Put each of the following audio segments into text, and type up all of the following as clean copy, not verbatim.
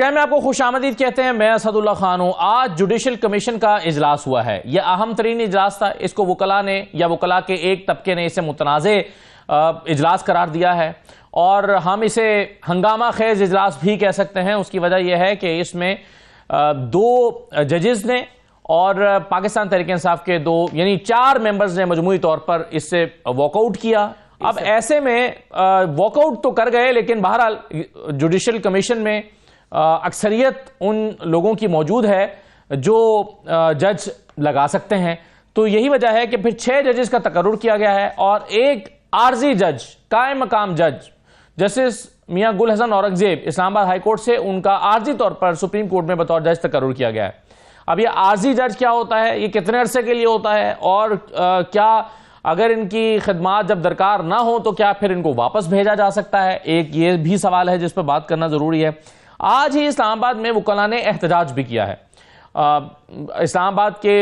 Programme में आपको खुशामदीद कहते हैं। मैं असदुल्ला खान हूं। आज जुडिशल कमीशन का इजलास हुआ है। यह अहम तरीन इजलास था। इसको वकला ने या वकला के एक तबके ने इसे मुतनाज़े इजलास करार दिया है और हम इसे हंगामा खेज इजलास भी कह सकते हैं। उसकी वजह यह है कि इसमें दो जजेस ने और पाकिस्तान तहरीक इंसाफ के दो यानी 4 मेंबर्स ने मजमूई तौर पर इससे वॉकआउट किया। अब ऐसे में वॉकआउट तो कर गए, लेकिन बहरहाल जुडिशल कमीशन में अक्सरियत उन लोगों की मौजूद है जो जज लगा सकते हैं। तो यही वजह है कि फिर 6 जजेस का तकर्रुर किया गया है और एक आर्जी जज कायम मकाम जज जस्टिस मियां गुल हसन औरंगजेब इस्लामाबाद हाई कोर्ट से उनका आर्जी तौर पर सुप्रीम कोर्ट में बतौर जज तकर्रुर किया गया है। अब ये आर्जी जज क्या होता है, ये कितने अरसे के लिए होता है और क्या अगर इनकी खिदमात जब दरकार ना हो तो क्या फिर इनको वापस भेजा जा सकता है, एक ये भी सवाल है जिस पर बात करना जरूरी है। आज ही इस्लामाबाद में वकला ने एहतजाज भी किया है। इस्लामाबाद के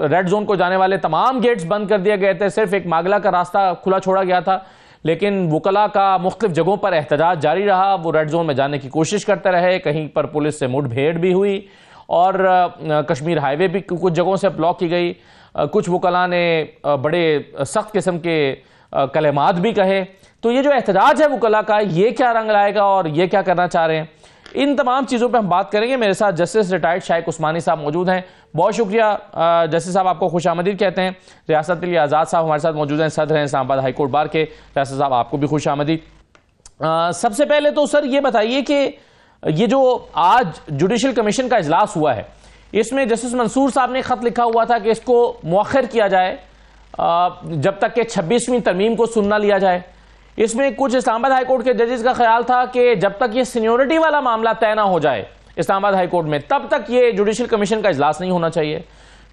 रेड जोन को जाने वाले तमाम गेट्स बंद कर दिए गए थे, सिर्फ एक मागला का रास्ता खुला छोड़ा गया था, लेकिन वकला का मुख्तलिफ जगहों पर एहतजाज जारी रहा। वो रेड जोन में जाने की कोशिश करते रहे, कहीं पर पुलिस से मुठभेड़ भी हुई और कश्मीर हाईवे भी कुछ जगहों से ब्लॉक की गई। कुछ वकला ने बड़े सख्त किस्म के कलेमात भी कहे। तो ये जो एहतजाज है वकला का, ये क्या रंग लाएगा और ये क्या करना चाह रहे हैं, इन तमाम चीज़ों पे हम बात करेंगे। मेरे साथ जस्टिस रिटायर्ड शाइक उस्मानी साहब मौजूद हैं। बहुत शुक्रिया जस्टिस साहब, आपको खुशामदीद कहते हैं। रियासत अली आज़ाद साहब हमारे साथ मौजूद हैं, सदर हैं इस्लामाबाद हाई कोर्ट बार के। रियासत साहब, आपको भी खुशामदीद। सबसे पहले तो सर ये बताइए कि ये जो आज जुडिशल कमीशन का इजलास हुआ है, इसमें जस्टिस मंसूर साहब ने खत लिखा हुआ था कि इसको मुअख्खर किया जाए जब तक कि 26वीं तरमीम को सुनना लिया जाए। इसमें कुछ इस्लामाबाद हाई कोर्ट के जजेस का ख्याल था कि जब तक ये सीनियोरिटी वाला मामला तय ना हो जाए इस्लामाबाद हाई कोर्ट में, तब तक ये जुडिशल कमीशन का इजलास नहीं होना चाहिए।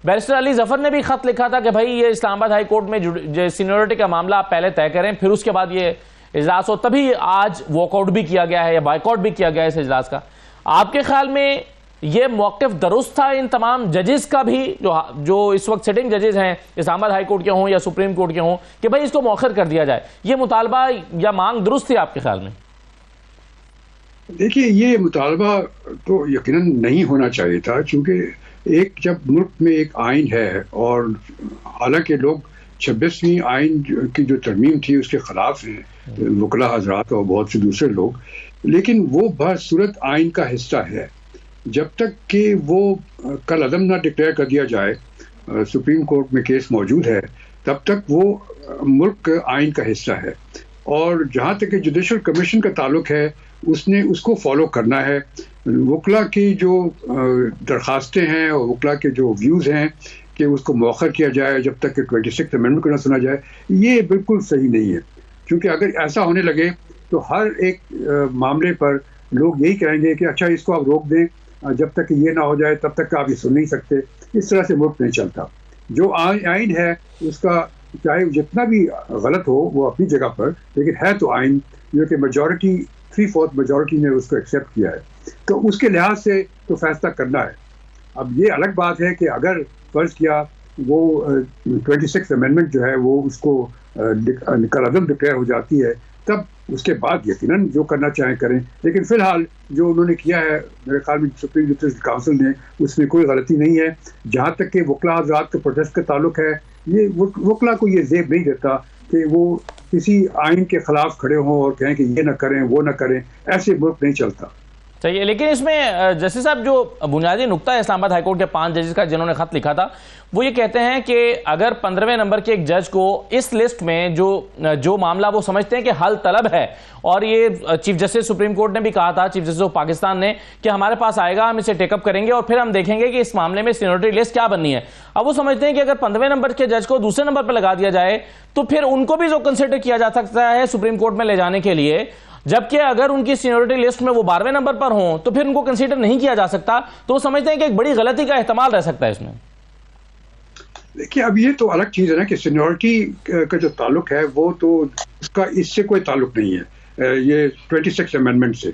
बैरिस्टर अली जफर ने भी खत लिखा था कि भाई ये इस्लामाबाद हाई कोर्ट में सीनियोरिटी का मामला आप पहले तय करें, फिर उसके बाद ये इजलास हो। तभी आज वॉकआउट भी किया गया है या बाइकआउट भी किया गया है इस इजलास का। आपके ख्याल में ये मौक़िफ़ दुरुस्त था इन तमाम जजेस का भी, जो इस वक्त सिटिंग जजेस हैं इस्लामाबाद हाई कोर्ट के हों या सुप्रीम कोर्ट के हों, कि भाई इसको मौखर कर दिया जाए, ये मुतालबा या मांग दुरुस्त थी आपके ख्याल में? देखिए, ये मुतालबा तो यकीनन नहीं होना चाहिए था, क्योंकि एक जब मुल्क में एक आइन है और हालांकि लोग 26वीं आइन की जो तरमीम थी उसके खिलाफ हैं वकला हजरात और बहुत से दूसरे लोग, लेकिन वो बसूरत आइन का हिस्सा है। जब तक कि वो कल अदम ना डिक्लेयर कर दिया जाए, सुप्रीम कोर्ट में केस मौजूद है, तब तक वो मुल्क आइन का हिस्सा है। और जहाँ तक कि जुडिशल कमीशन का ताल्लुक है, उसने उसको फॉलो करना है। वकला की जो दरखास्तें हैं और वकला के जो व्यूज़ हैं कि उसको मौखर किया जाए जब तक कि 26th अमेंडमेंट को ना सुना जाए, ये बिल्कुल सही नहीं है। क्योंकि अगर ऐसा होने लगे तो हर एक मामले पर लोग यही कहेंगे कि अच्छा इसको आप रोक दें, जब तक ये ना हो जाए तब तक आप ये सुन नहीं सकते। इस तरह से मुल्क नहीं चलता। जो आइन है उसका चाहे जितना भी गलत हो वो अपनी जगह पर, लेकिन है तो आइन, जो कि मेजॉरिटी 3/4 मेजॉरिटी ने उसको एक्सेप्ट किया है, तो उसके लिहाज से तो फैसला करना है। अब ये अलग बात है कि अगर फर्ज किया वो 26th अमेंडमेंट जो है वो उसको कलअदम डिक्लेयर हो जाती है, तब उसके बाद यकीनन जो करना चाहें करें। लेकिन फिलहाल जो उन्होंने किया है, मेरे ख्याल में सुप्रीम जस्टिस काउंसिल ने, उसमें कोई गलती नहीं है। जहाँ तक कि वकला हज़रात के प्रोटेस्ट का ताल्लुक है, ये वकला को ये ज़ेब नहीं देता कि वो किसी आइन के खिलाफ खड़े हों और कहें कि ये ना करें वो ना करें। ऐसे मुल्क नहीं चलता। सही है, लेकिन इसमें जस्टिस साहब जो बुनियादी नुक्ता है इस्लामाबाद हाईकोर्ट के 5 जजेस का जिन्होंने खत लिखा था, वो ये कहते हैं कि अगर 15वें नंबर के एक जज को इस लिस्ट में जो मामला वो समझते हैं कि हल तलब है, और ये चीफ जस्टिस सुप्रीम कोर्ट ने भी कहा था, चीफ जस्टिस ऑफ पाकिस्तान ने, कि हमारे पास आएगा, हम इसे टेकअप करेंगे और फिर हम देखेंगे कि इस मामले में सीनियरिटी लिस्ट क्या बननी है। अब वो समझते हैं कि अगर 15वें नंबर के जज को दूसरे नंबर पर लगा दिया जाए तो फिर उनको भी जो कंसिडर किया जा सकता है सुप्रीम कोर्ट में ले जाने के लिए, जबकि अगर उनकी सीनियरिटी लिस्ट में वो 12वें नंबर पर हों तो फिर उनको कंसीडर नहीं किया जा सकता। तो वो समझते हैं कि एक बड़ी गलती का एहतमाल रह सकता है इसमें। देखिए, अब ये तो अलग चीज़ है ना कि सीनियरिटी का जो ताल्लुक है वो तो उसका इससे कोई ताल्लुक नहीं है ये 26th अमेंडमेंट से।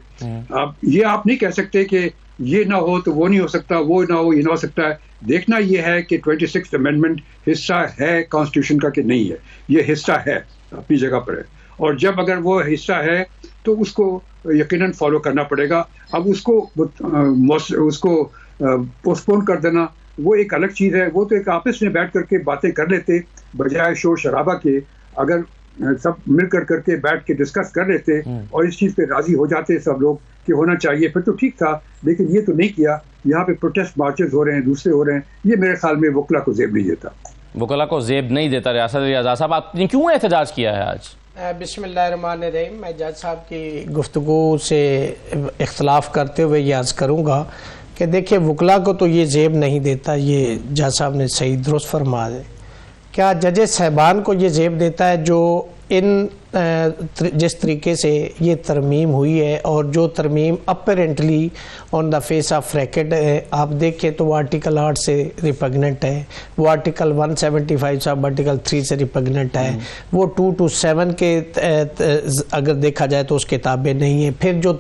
अब ये आप नहीं कह सकते कि ये ना हो तो वो नहीं हो सकता, वो ना हो ये ना हो सकता है। देखना ये है कि 26th अमेंडमेंट हिस्सा है कॉन्स्टिट्यूशन का कि नहीं है। ये हिस्सा है, अपनी जगह पर है, और जब अगर वो हिस्सा है तो उसको यकीनन फॉलो करना पड़ेगा। अब उसको पोस्टपोन कर देना वो एक अलग चीज़ है। वो तो एक आपस में बैठ करके बातें कर लेते बजाय शोर शराबा के। अगर सब मिलकर करके बैठ के डिस्कस कर लेते और इस चीज़ पे राजी हो जाते सब लोग कि होना चाहिए, फिर तो ठीक था। लेकिन ये तो नहीं किया। यहाँ पे प्रोटेस्ट मार्चेस हो रहे हैं, दूसरे हो रहे हैं। ये मेरे ख्याल में वकला को जेब नहीं देता। वकला को जेब नहीं देता। रियासत अली आज़ाद साहब, आपने क्यों एहतजाज किया है आज? बिस्मिल्लाहिर्रहमानिर्रहीम। मैं जज साहब की गुफ्तगू से इख्तलाफ करते हुए ये अर्ज़ करूँगा कि देखिए, वकला को तो ये जेब नहीं देता, ये जज साहब ने सही दुरुस्त फरमा है। क्या जजेस साहबान को ये जेब देता है जो इन जिस तरीके से ये तरमीम हुई है और जो तरमीम apparently on the face of racket है, आप देखें तो वो आर्टिकल 8 से रिपग्नेंट है, वो आर्टिकल 175 सब आर्टिकल 3 से रिपग्नेंट है, वो 2 to 7 के अगर देखा जाए तो उस किताबें नहीं है। फिर जो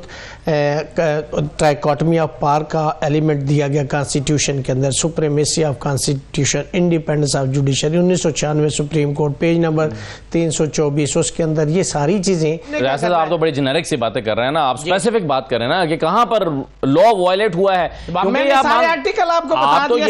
ट्राइकॉटमी ऑफ पावर का एलिमेंट दिया गया कॉन्स्टिट्यूशन के अंदर, supremacy of constitution, independence of judiciary, 1996 supreme court page number 324, उसके अंदर ये सारी चीजें। रियासत आप तो बड़ी जेनेरिक सी बातें कर रहे हैं ना, आप स्पेसिफिक बात कर रहे हैं ना कि कहां पर लॉ वायलेट हुआ है। मैंने सारे आर्टिकल आपको बता दिया।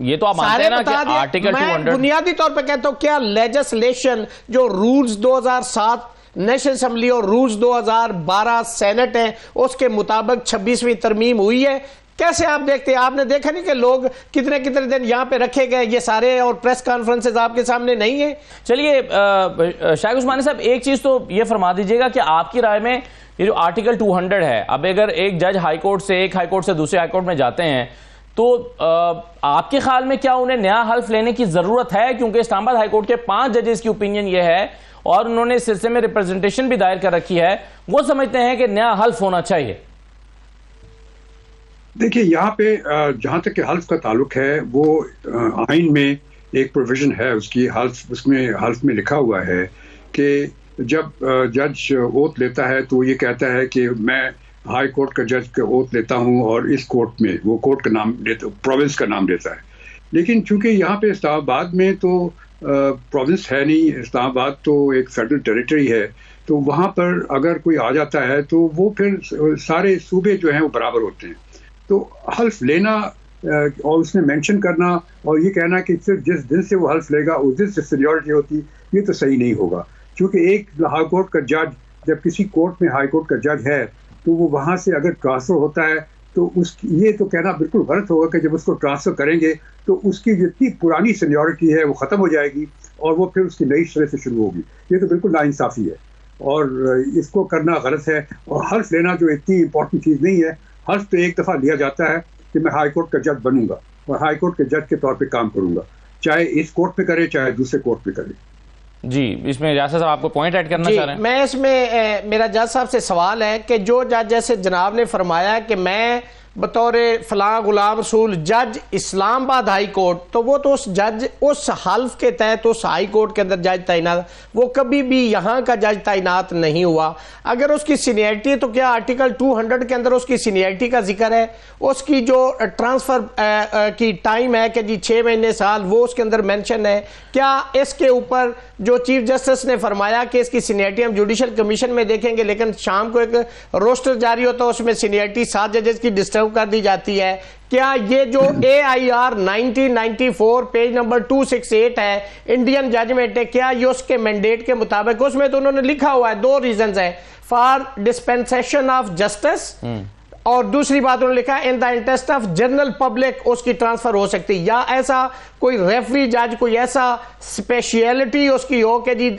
ये तो आप मानते हैं ना कि आर्टिकल 200 बुनियादी तौर पर कहता हूं, क्या लेजिस्लेशन जो रूल्स 2007 नेशनल असेंबली और रूल्स 2012 सेनेट है उसके मुताबिक 26वीं तरमीम हुई है? कैसे आप देखते हैं? आपने देखा नहीं कि लोग कितने कितने दिन यहाँ पे रखे गए ये सारे, और प्रेस कॉन्फ्रेंसेस आपके सामने नहीं है। चलिए शाइख उस्मानी साहब, एक चीज तो ये फरमा दीजिएगा कि आपकी राय में ये जो आर्टिकल 200 है, अब अगर एक जज हाईकोर्ट से एक हाईकोर्ट से दूसरे हाईकोर्ट में जाते हैं तो आपके ख्याल में क्या उन्हें नया हल्फ लेने की जरूरत है? क्योंकि इस्लामाबाद हाईकोर्ट के 5 जजेस की ओपिनियन ये है और उन्होंने इस सिलसिले में रिप्रेजेंटेशन भी दायर कर रखी है, वो समझते हैं कि नया हल्फ होना चाहिए। देखिए, यहाँ पे जहाँ तक कि हल्फ का ताल्लुक है, वो आइन में एक प्रोविजन है उसकी हल्फ, उसमें हल्फ में लिखा हुआ है कि जब जज ओथ लेता है तो ये कहता है कि मैं हाई कोर्ट का जज का ओथ लेता हूँ और इस कोर्ट में, वो कोर्ट का नाम लेता, प्रोविंस का नाम लेता है। लेकिन चूंकि यहाँ पे इस्लामाबाद में तो प्रोविंस है नहीं, इस्लामाबाद तो एक फेडरल टेरिटरी है, तो वहाँ पर अगर कोई आ जाता है तो वो फिर सारे सूबे जो हैं वो बराबर होते हैं। तो हल्फ लेना और उसमें मेंशन करना और ये कहना कि सिर्फ जिस दिन से वो हल्फ लेगा उस दिन से सीनियरिटी होती, ये तो सही नहीं होगा। क्योंकि एक हाई कोर्ट का जज जब किसी कोर्ट में हाई कोर्ट का जज है तो वो वहाँ से अगर ट्रांसफ़र होता है तो ये तो कहना बिल्कुल गलत होगा कि जब उसको ट्रांसफ़र करेंगे तो उसकी जितनी पुरानी सीनियरिटी है वो ख़त्म हो जाएगी और वो फिर उसकी नई सिरे से शुरू होगी। ये तो बिल्कुल नाइंसाफ़ी है और इसको करना गलत है। और हल्फ लेना जो इतनी इंपॉर्टेंट चीज़ नहीं है। हल्फ तो एक दफ़ा लिया जाता है कि मैं हाई कोर्ट का जज बनूंगा और हाई कोर्ट के जज के तौर पे काम करूंगा, चाहे इस कोर्ट पे करे चाहे दूसरे कोर्ट पे करे। जी, इसमें रियासत साहब आपको पॉइंट ऐड करना चाह रहे हैं? मैं इसमें मेरा जज साहब से सवाल है कि जो जज जैसे जनाब ने फरमाया कि मैं बतौर फलां गुलाम रसूल जज इस्लामाबाद हाई कोर्ट, तो वो तो उस जज उस हल्फ के तहत उस हाई कोर्ट के अंदर जज तैनात, वो कभी भी यहाँ का जज तैनात नहीं हुआ। अगर उसकी सीनियरिटी, तो क्या आर्टिकल 200 के अंदर उसकी सीनियरिटी का जिक्र है? उसकी जो ट्रांसफ़र की टाइम है कि जी 6 महीने साल, वो उसके अंदर मेंशन है? क्या इसके ऊपर जो चीफ जस्टिस ने फरमाया कि इसकी सीनियरिटी हम जुडिशल कमीशन में देखेंगे, लेकिन शाम को एक रोस्टर जारी होता है उसमें सीनियरिटी 7 जजेस की डिस्टर्ब कर दी जाती है? क्या ये जो AIR 1994 पेज नंबर 268 है, इंडियन जजमेंट है, क्या ये उसके मैंडेट के मुताबिक? उसमें तो उन्होंने लिखा हुआ है 2 रीजंस है, फॉर डिस्पेंसेशन ऑफ जस्टिस, और दूसरी बात उन्होंने लिखा in the interest of general public उसकी ट्रांसफर हो सकती है। या ऐसा कोई रेफरी जज, कोई ऐसा स्पेशलिटी उसकी हो कि जी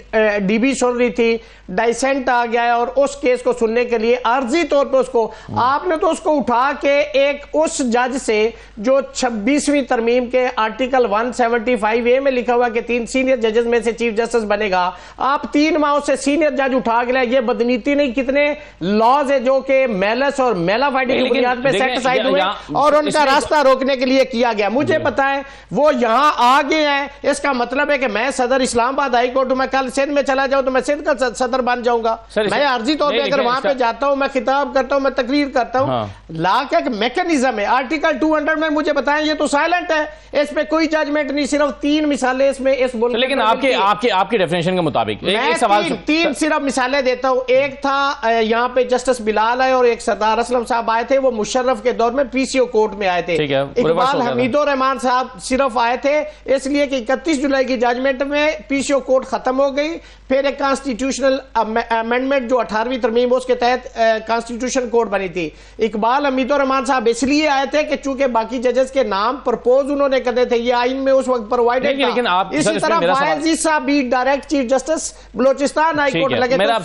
DB सुन रही थी, डाइसेंट आ गया है और उस केस को सुनने के लिए आर्जी तौर पे उसको आपने तो उसको उठा के एक उस जज से जो 26वीं तरमीम के आर्टिकल 175A में लिखा हुआ कि 3 सीनियर जजेस में से चीफ जस्टिस बनेगा, आप 3 माह से सीनियर जज उठा के लाए। ये बदनीति नहीं? कितने लॉज है जो कि मेलस और मेला फाइडी की लेकिन बुनियाद पे देखिए, सेट साइड हुए यहाँ- और उनका इसमें- रास्ता रोकने के लिए किया गया। मुझे पता है वो यहाँ आ गए हैं, इसका मतलब है कि मैं सदर इस्लामाबाद हाई कोर्ट, मैं कल सिंध में चला जाऊं तो मैं सिंध का सदर बन जाऊंगा। मैं आर्जी तौर पर अगर वहां पे जाता हूं, मैं खिताब करता हूं, मैं तकरीर करता हूं। लॉ का एक मैकेनिज्म है। आर्टिकल 200 में मुझे बताएं, ये तो साइलेंट है, इस पे कोई जजमेंट नहीं, सिर्फ 3 मिसालें इसमें इस मुल्क। लेकिन आपकी डेफिनेशन के मुताबिक एक सवाल तीन सिर्फ मिसालें देता हूं। एक था यहाँ पे जस्टिस बिलाल आए और एक सरदार असलम साहब आए थे, वो मुशर्रफ के दौर में पीसीओ कोर्ट में आए थे। इकबाल हमीदुर रहमान साहब सिर्फ आए थे इसलिए कि 31 जुलाई की जजमेंट में पीसीओ कोर्ट खत्म हो गई। फिर एक कॉन्स्टिट्यूशनल अमेंडमेंट जो 18वीं तरमीम उसके तहत कॉन्स्टिट्यूशन कोर्ट बनी थी। इकबाल हमीदुर रहमान साहब इसलिए आए थे कि चूंकि बाकी जजेस के नाम प्रपोज उन्होंने करे थे, ये आइन में उस वक्त प्रोवाइडेड था। लेकिन आप इसी तरह फायजी साहब भी direct chief justice Balochistan high court लगे। मेरा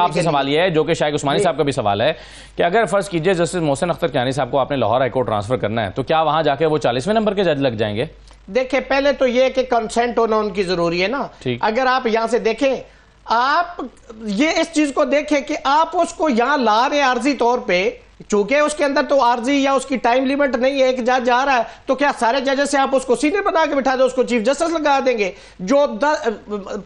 आपसे सवाल यह है, जो कि शायद उस्मानी साहब का भी सवाल है, कि अगर फर्ज कीजिए जस्टिस मोहसिन अख्तर कियानी साहब को आपने लाहौर हाई कोर्ट ट्रांसफर करना है, तो क्या वहां जाके वो 40वें नंबर के जज लग जाएंगे? देखिए, पहले तो ये कि कंसेंट होना उनकी जरूरी है ना। अगर आप यहां से देखें, आप ये इस चीज को देखें कि आप उसको यहां ला रहे हैं आर्जी तौर पे, चूंकि उसके अंदर तो आर्जी या उसकी टाइम लिमिट नहीं है, एक जज जा रहा है तो क्या सारे जजेस से आप उसको सीनियर बना के बिठा दो, उसको चीफ जस्टिस लगा देंगे? जो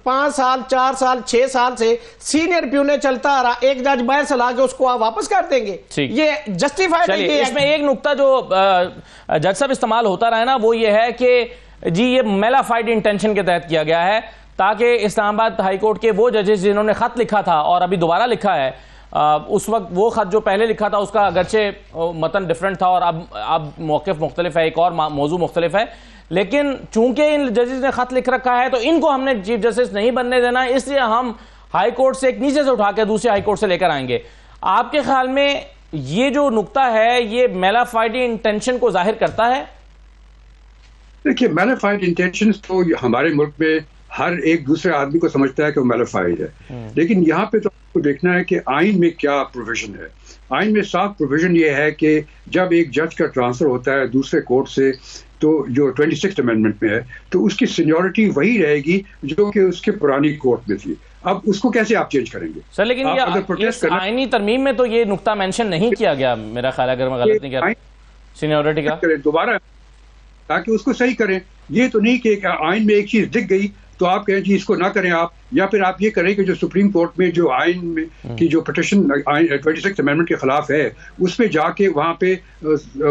5 साल 4 साल 6 साल से सीनियर प्यूने चलता आ रहा, एक जज बाहर से लाके उसको आप वापस कर देंगे? ये जस्टिफाइड है। इसमें एक नुक्ता जो जज साहब इस्तेमाल होता रहा है ना, वो ये है कि जी ये मेलाफाइड इंटेंशन के तहत किया गया है, ताकि इस्लामाबाद हाई कोर्ट के वो जजेस जिन्होंने खत लिखा था और अभी दोबारा लिखा है, उस वक्त वो खत जो पहले लिखा था उसका अगरचे मतन डिफरेंट था और अब मौक़िफ़ मुख्तलिफ है, एक और मौजू मुख्तलिफ है, लेकिन चूंकि इन जजेस ने खत लिख रखा है तो इनको हमने चीफ जस्टिस नहीं बनने देना, इसलिए हम हाई कोर्ट से एक नीचे से उठा के दूसरे हाई कोर्ट से लेकर आएंगे। आपके ख्याल में ये जो नुक्ता है, ये मेलाफाइड इंटेंशन को जाहिर करता है? देखिए, मेलाफाइड इंटेंशन तो हमारे मुल्क में हर एक दूसरे आदमी को समझता है कि वो मेलाफाइड है, लेकिन यहाँ पे तो आपको देखना है कि आइन में क्या प्रोविजन है। आइन में साफ प्रोविजन ये है कि जब एक जज का ट्रांसफर होता है दूसरे कोर्ट से, तो जो 26th अमेंडमेंट में है, तो उसकी सीनियरिटी वही रहेगी जो कि उसके पुरानी कोर्ट में थी। अब उसको कैसे आप चेंज करेंगे सर? लेकिन ये आईनी तरमीम में तो ये नुक्ता मेंशन नहीं किया गया, मेरा ख्याल है, अगर मैं गलत नहीं कह रहा, सीनियरिटी का करें दोबारा ताकि उसको सही करें। ये तो नहीं कि आइन में एक चीज दिख गई तो आप कहें जी इसको ना करें आप, या फिर आप ये करें कि जो सुप्रीम कोर्ट में जो आइन में की जो पिटिशन 26th अमेंडमेंट के खिलाफ है, उस पे जाके वहां पे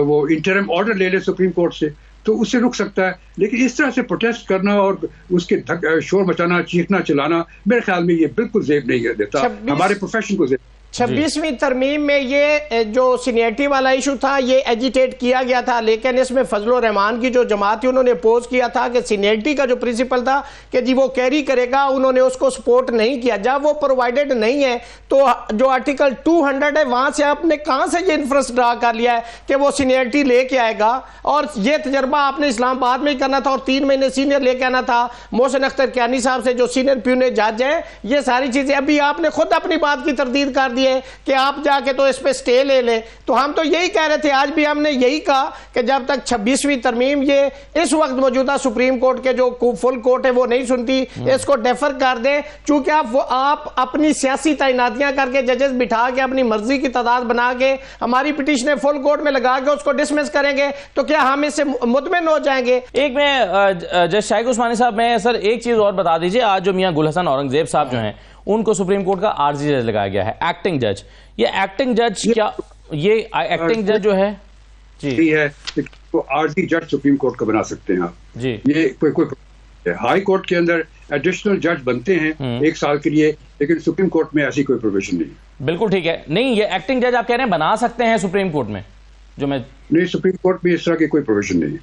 वो इंटरिम ऑर्डर ले ले सुप्रीम कोर्ट से, तो उससे रुक सकता है। लेकिन इस तरह से प्रोटेस्ट करना और उसके शोर मचाना, चीखना चिल्लाना, मेरे ख्याल में ये बिल्कुल जेब नहीं देता हमारे प्रोफेशन को। 26वीं तरमीम में ये जो सीनियरिटी वाला इशू था ये एजिटेट किया गया था, लेकिन इसमें फजल रहमान की जो जमात थी उन्होंने अपोज किया था कि सीनियरिटी का जो प्रिंसिपल था कि जी वो कैरी करेगा, उन्होंने उसको सपोर्ट नहीं किया। जब वो प्रोवाइडेड नहीं है तो जो आर्टिकल 200 है वहां से आपने कहां से ये इन्फ्रेंस ड्रा कर लिया है कि वो सीनियरिटी लेके आएगा? और ये तजर्बा आपने इस्लामाबाद में ही करना था और 3 महीने सीनियर लेके आना था। मोहसिन अख्तर कियानी साहब से जो सीनियर प्यूने जज है, ये सारी चीजें अभी आपने खुद अपनी बात की तरदीद कर दी कि आप जाके तो इस पे स्टे ले ले। तो हम तो यही कह रहे थे, आज भी हमने यही कहा कि जब तक 26वीं तरमीम ये इस वक्त मौजूदा सुप्रीम कोर्ट के जो फुल कोर्ट है वो नहीं सुनती, इसको डेफर कर दें। चूंकि आप अपनी सियासी तैनातियां करके जजेस बिठा के अपनी मर्जी की तादाद बना के हमारी पिटीशन फुल कोर्ट में लगा के उसको डिसमिस करेंगे तो क्या हम इससे मुतमिन हो जाएंगे? एक में जज शाइक उस्मानी साहब, मैं सर एक चीज और बता दीजिए, आज जो मियां गुल हसन औरंगजेब साहब जो हैं उनको सुप्रीम कोर्ट का आरजी जज लगाया गया है, एक्टिंग जज। ये एक्टिंग जज क्या, ये एक्टिंग जज जो है जी है तो आरजी जज सुप्रीम कोर्ट का बना सकते हैं आप जी। ये कोई हाई कोर्ट के अंदर एडिशनल जज बनते हैं 1 साल के लिए, लेकिन सुप्रीम कोर्ट में ऐसी कोई प्रोविजन नहीं। बिल्कुल ठीक है, नहीं ये एक्टिंग जज आप कह रहे हैं बना सकते हैं सुप्रीम कोर्ट में, जो मैं नहीं, सुप्रीम कोर्ट में इस तरह की कोई प्रोविजन नहीं।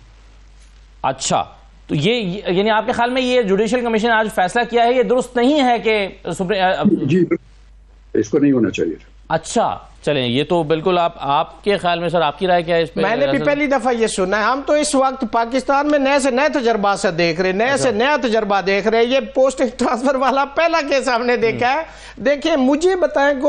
अच्छा, तो ये यानी आपके ख्याल में ये जुडिशियल कमीशन आज फैसला किया है, ये दुरुस्त नहीं है कि सुप्रीम जी, इसको नहीं होना चाहिए। अच्छा, चलें, ये तो बिल्कुल आपके ख्याल में सर, आपकी राय क्या है इस पे? मैंने भी पहली दफा ये सुना है। हम तो इस वक्त पाकिस्तान में नए से नए तजर्बा से देख रहे, नए से नया तजर्बा देख रहे। ये पोस्टिंग ट्रांसफर वाला पहला केस हमने देखा है। देखिए, मुझे बताएं कि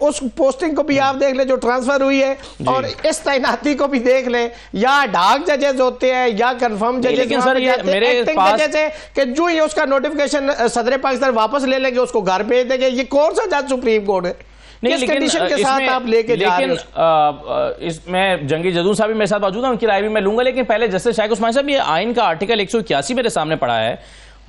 उस पोस्टिंग को भी आप देख ले जो ट्रांसफर हुई है, और इस तैनाती को भी देख ले। या डाक जजेस होते हैं या कंफर्म जजेस, लेकिन सर ये मेरे पास कि जो ही उसका नोटिफिकेशन सदर पाकिस्तान वापस ले लेंगे, उसको घर भेज देंगे। ये कौन सा जज सुप्रीम कोर्ट है? किस कंडीशन के साथ आप लेके जा रहे हो? इसमें जंगी जदून साहब भी मेरे साथ मौजूद हैं, उनकी राय भी मैं लूंगा, लेकिन पहले जस्टिस शाइख उस्मानी साहब, ये आइन का आर्टिकल 181 मेरे सामने पड़ा है,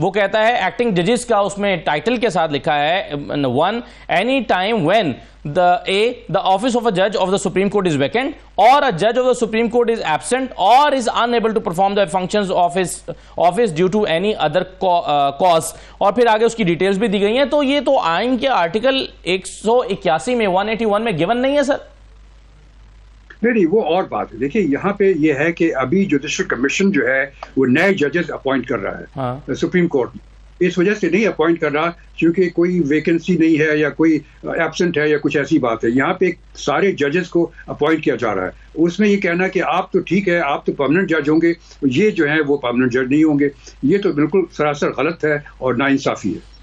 वो कहता है एक्टिंग जजेस का, उसमें टाइटल के साथ लिखा है 1 any time when the office of a judge of the Supreme Court is vacant or a judge of the Supreme Court is absent or is unable to perform the functions of his office due to any other cause, और फिर आगे उसकी details भी दी गई हैं। तो ये तो आइन के आर्टिकल 181 में 181 में गिवन नहीं है सर? नहीं, वो और बात है। देखिए यहाँ पे ये है कि अभी जुडिशल कमीशन जो है वो नए जजेस अपॉइंट कर रहा है सुप्रीम कोर्ट में। इस वजह से नहीं अपॉइंट कर रहा क्योंकि कोई वैकेंसी नहीं है या कोई एब्सेंट है या कुछ ऐसी बात है। यहाँ पे सारे जजेस को अपॉइंट किया जा रहा है। उसमें ये कहना कि आप तो ठीक है, आप तो परमानेंट जज होंगे, ये जो है वो परमानेंट जज नहीं होंगे, ये तो बिल्कुल सरासर गलत है और नाइंसाफी है।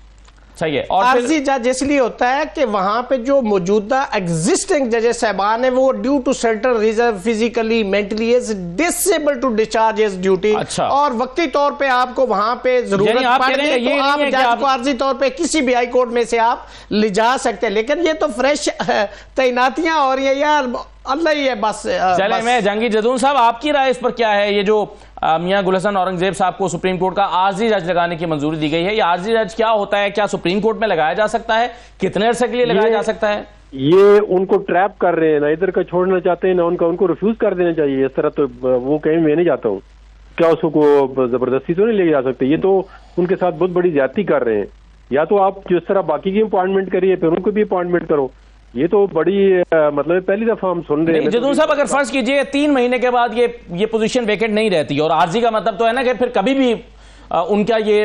सही है। और आर्जी जज इसलिए होता है कि वहां पे जो मौजूदा एग्जिस्टिंग जजेस साहबान है वो due to certain reason physically mentally is disable to discharge his duty. अच्छा। और वक्ती तौर पे आपको वहां पे जरूरत पड़ गई तो आप जज को आर्जी तौर पे किसी भी हाई कोर्ट में से आप ले जा सकते हैं। लेकिन ये तो फ्रेश तैनातियां हो रही है यार, अल्लाह ही है बस। चले मैं जहांगीर जदून साहब, आपकी राय इस पर क्या है? ये जो मियां गुल हसन औरंगजेब साहब को सुप्रीम कोर्ट का आर्जी जज लगाने की मंजूरी दी गई है, ये आर्जी जज क्या होता है? क्या सुप्रीम कोर्ट में लगाया जा सकता है? कितने अरसे के लिए लगाया जा सकता है? ये उनको ट्रैप कर रहे हैं, ना इधर का छोड़ना चाहते हैं ना उनको रिफ्यूज कर देना चाहिए। इस तरह तो वो कहीं मैं नहीं जाता हूँ, क्या उसको जबरदस्ती तो नहीं ले जा सकते। ये तो उनके साथ बहुत बड़ी ज्यादती कर रहे हैं। या तो आप जिस तरह बाकी की अपॉइंटमेंट करिए फिर उनको भी अपॉइंटमेंट करो। ये तो बड़ी मतलब पहली दफा हम सुन रहे हैं। जदून साहब, अगर फर्ज कीजिए 3 महीने के बाद ये पोजीशन वेकेंट नहीं रहती और आरजी का मतलब तो है ना कि फिर कभी भी